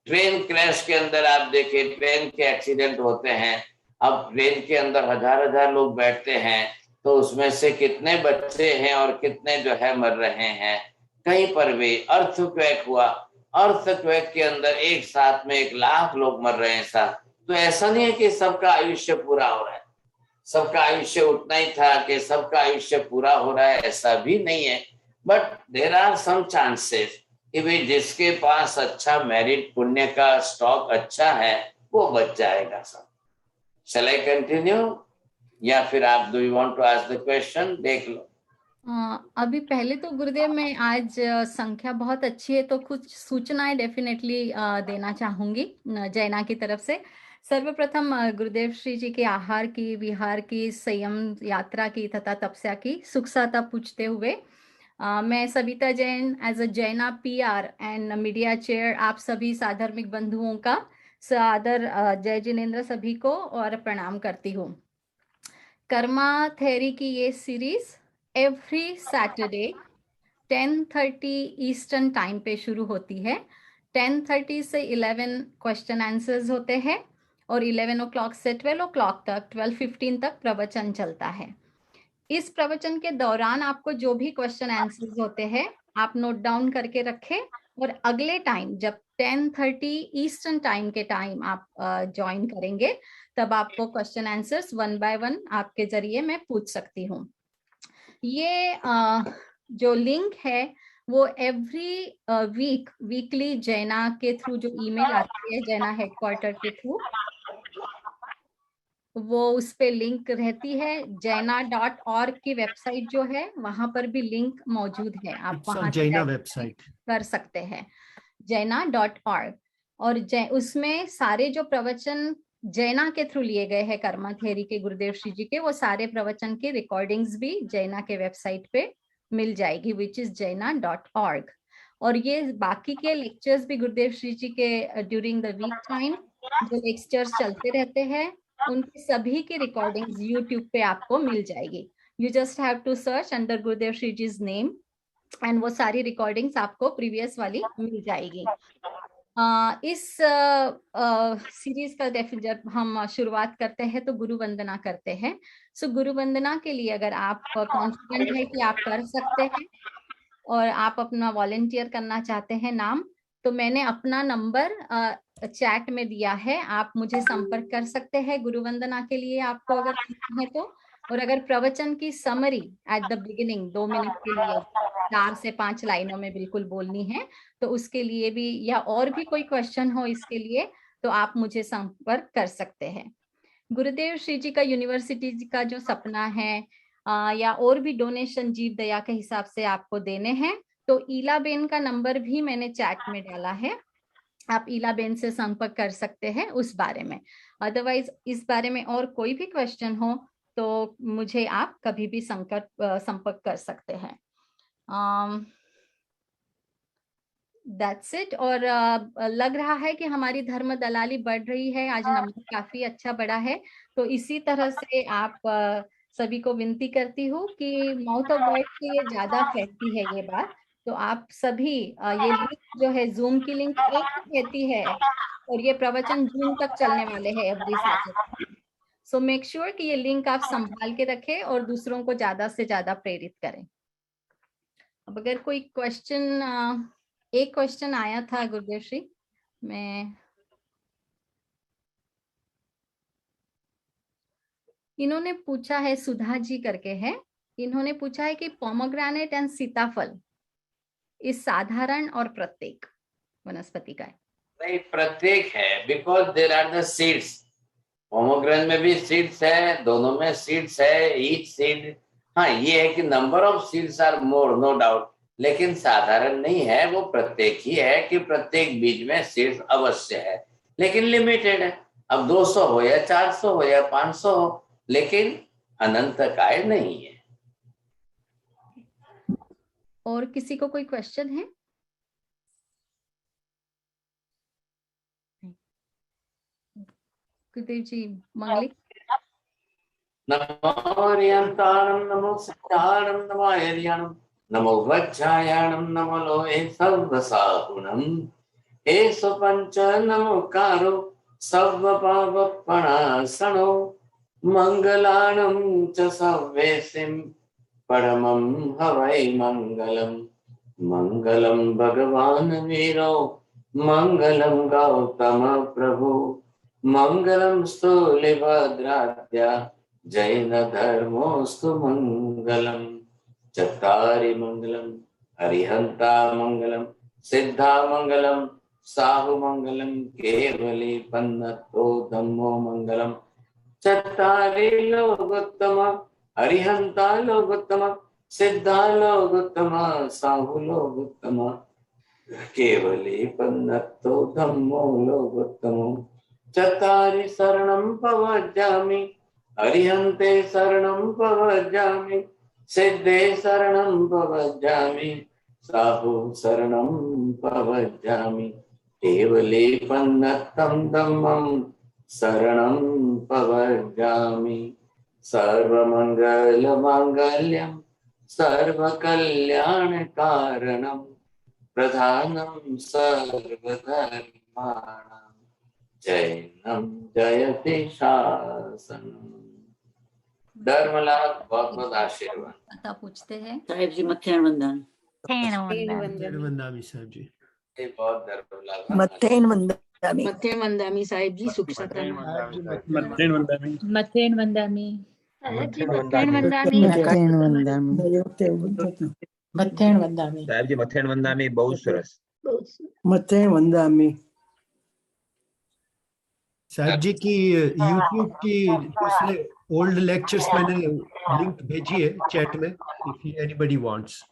ट्रेन क्रैश के अंदर आप देखिए, ट्रेन के एक्सीडेंट होते हैं, अब ट्रेन के अंदर हजार लोग बैठते हैं, तो उसमें से कितने बच्चे हैं और कितने जो है मर रहे हैं। कहीं पर भी अर्थक्वेक हुआ, अर्थक्वेक के अंदर एक साथ में 1 लाख लोग मर रहे हैं साथ। तो ऐसा नहीं है कि सबका आयुष्य पूरा हो रहा है, सबका आयुष्य उतना ही था कि सबका आयुष्य पूरा हो रहा है, ऐसा भी नहीं है। But there are some chances कि भाई जिसके पास अच्छा मेरिट पुण्य का स्टॉक अच्छा है वो बच जाएगा सब। Shall I continue? या फिर आप do you want to ask the question? देख लो। अभी पहले तो गुरुदेव मैं आज संख्या बहुत अच्छी है तो कुछ सूचनाएं डेफिनेटली देना चाहूंगी जैना की तरफ से। सर्वप्रथम गुरुदेव श्री जी के आहार की, विहार की, संयम यात्रा की तथा तपस्या की सुखसाता पूछते हुए मैं सविता जैन एज अ जैना पीआर एंड मीडिया चेयर आप सभी साधर्मिक बंधुओं का सादर जय जिनेन्द्र सभी को और प्रणाम करती हूँ। कर्मा थेरी की ये series every Saturday 10:30 eastern time पे शुरू होती है। 10:30 से 11 क्वेश्चन आंसर्स होते हैं और 11 o'clock से 12 o'clock तक 12:15 तक प्रवचन चलता है। इस प्रवचन के दौरान आपको जो भी क्वेश्चन आंसर्स होते हैं आप नोट डाउन करके रखें और अगले टाइम जब 10:30 ईस्टर्न टाइम के टाइम आप ज्वाइन करेंगे तब आपको क्वेश्चन आंसर्स 1 by 1 आपके जरिए मैं पूछ सकती हूँ। ये जो लिंक है वो एवरी वीकली जैना के थ्रू जो ईमेल आती है जैना हेडक्वार्टर के थ्रू, वो उस पे लिंक रहती है। jena.org की वेबसाइट जो है वहां पर भी लिंक मौजूद है, आप वहां जैना वेबसाइट कर सकते हैं jena.org। और उसमें सारे जो प्रवचन जैना के थ्रू लिए गए हैं कर्मा थेरी के गुरुदेव श्री जी के, वो सारे प्रवचन की रिकॉर्डिंग्स भी जैना के वेबसाइट पे मिल जाएगी विच इज jena.org। और ये बाकी के लेक्चर्स भी गुरुदेव श्री जी के ड्यूरिंग द वीक टाइम जो लेक्चर्स चलते रहते हैं उनकी सभी की रिकॉर्डिंग्स यूट्यूब पे आपको मिल जाएगी। You just have to search under Gurudev Shri जी's name and वो सारी रिकॉर्डिंग्स आपको प्रीवियस वाली मिल जाएगी। इस सीरीज का जब हम शुरुआत करते हैं तो गुरु वंदना करते हैं। सो गुरु वंदना के लिए अगर आप कॉन्फिडेंट है कि आप कर सकते हैं और आप अपना वॉलंटियर करना चाहते हैं नाम, तो मैंने अपना नंबर चैट में दिया है, आप मुझे संपर्क कर सकते हैं गुरु वंदना के लिए आपको अगर है तो। और अगर प्रवचन की summary at the beginning 2 minute के लिए 4 से 5 लाइनों में बिल्कुल बोलनी है तो उसके लिए भी, या और भी कोई क्वेश्चन हो इसके लिए, तो आप मुझे संपर्क कर सकते हैं। गुरुदेव श्री जी का यूनिवर्सिटी का जो सपना है या और भी डोनेशन जीव दया के हिसाब से आपको देने हैं, तो ईला बेन का नंबर भी मैंने चैट में डाला है, आप ईला बेन से संपर्क कर सकते हैं उस बारे में। अदरवाइज इस बारे में और कोई भी क्वेश्चन हो तो मुझे आप कभी भी संपर्क कर सकते हैं। That's it। और लग रहा है कि हमारी धर्म दलाली बढ़ रही है, आज नंबर काफी अच्छा बढ़ा है, तो इसी तरह से आप सभी को विनती करती हूँ कि माउथ ऑफ वर्ड की ये ज्यादा फैलती है ये बात, तो आप सभी ये लिंक जो है जूम की लिंक एक ही रहती है और ये प्रवचन जून तक चलने वाले हैं every Saturday, so make sure कि ये लिंक आप संभाल के रखें और दूसरों को ज्यादा से ज्यादा प्रेरित करें। अब अगर कोई क्वेश्चन, एक क्वेश्चन आया था गुरुदेव श्री, इन्होंने पूछा है, सुधा जी करके है, इन्होंने पूछा है कि पोमोग्रेनेट एंड सीताफल इस साधारण और प्रत्येक वनस्पति का है? नहीं, प्रत्येक है, because there are the seeds. Pomegranate में भी सीड्स है, दोनों में सीड्स है, ईच सीड। हाँ, ये है कि number of seeds are more, no doubt, लेकिन साधारण नहीं है, वो प्रत्येक ही है कि प्रत्येक बीज में सीड्स अवश्य है, लेकिन लिमिटेड है। अब 200 हो या 400 हो या 500 हो, लेकिन अनंत काय नहीं है। और किसी को कोई क्वेश्चन है? गुरुदेव जी मंगली। नमो हरियंताणं, नमो सत्याणं, नमो हरियाणं, नमो वज्रायाणं, नमो लोहे सर्वसाहुणं, हे सुपंच नमोकारो सर्वपावपणासनो, मंगलाणं च सव्येसिं परमं हवै मंगलम्। मंगलं भगवान वीरो, मंगलं गौतम प्रभु, मंगलं स्थूलिभद्राद्या जैन धर्मोस्तु मंगलम्। चत्तारि मंगलम्, हरिहंता मंगलम्, सिद्धा मंगलम्, साहु मंगलम्, केवली पन्नतो धम्मो मंगलम्। चत्तारि लोकोत्तम, हरिहंता लोकोत्तम, सिद्धा लोकोत्तम, साहु लोकोत्तम, केवली पन्नतो धम्मो लोकोत्तम। चत्तारि शरणं प्रवज्जामि, हरिहन्ते शरणं प्रवज्जामि, सिद्धे शरणं प्रवज्जामि, साहु शरणं प्रवज्जामि, केवले पन्नतं धम्मं शरणं प्रवज्जामि। सर्वमंगल मांगल्यं सर्वकल्याणकारणं, प्रधानं सर्वधर्माणां, जैनं जयते शासनम्। धर्मलाल बहुत बहुत आशीर्वाद। पता पूछते हैं साहेब जी मथेन वंदन। वंदामी साहब जी। बहुत धर्मलाल। मथेन वंदामी। मथेन वंदामी साहेब जी, सुख सतन। मथेन वंदामी। मथेन वंदामी। मथेन वंदामी। मथेन वंदामी। मथेन वंदामी। साहेब जी मथेन वंदामी, बहुत सरस। मथेन वंदामी। साहब जी की YouTube की पिछले ओल्ड लेक्चर्स मैंने लिंक भेजी है चैट में, इफ एनीबॉडी वांट्स।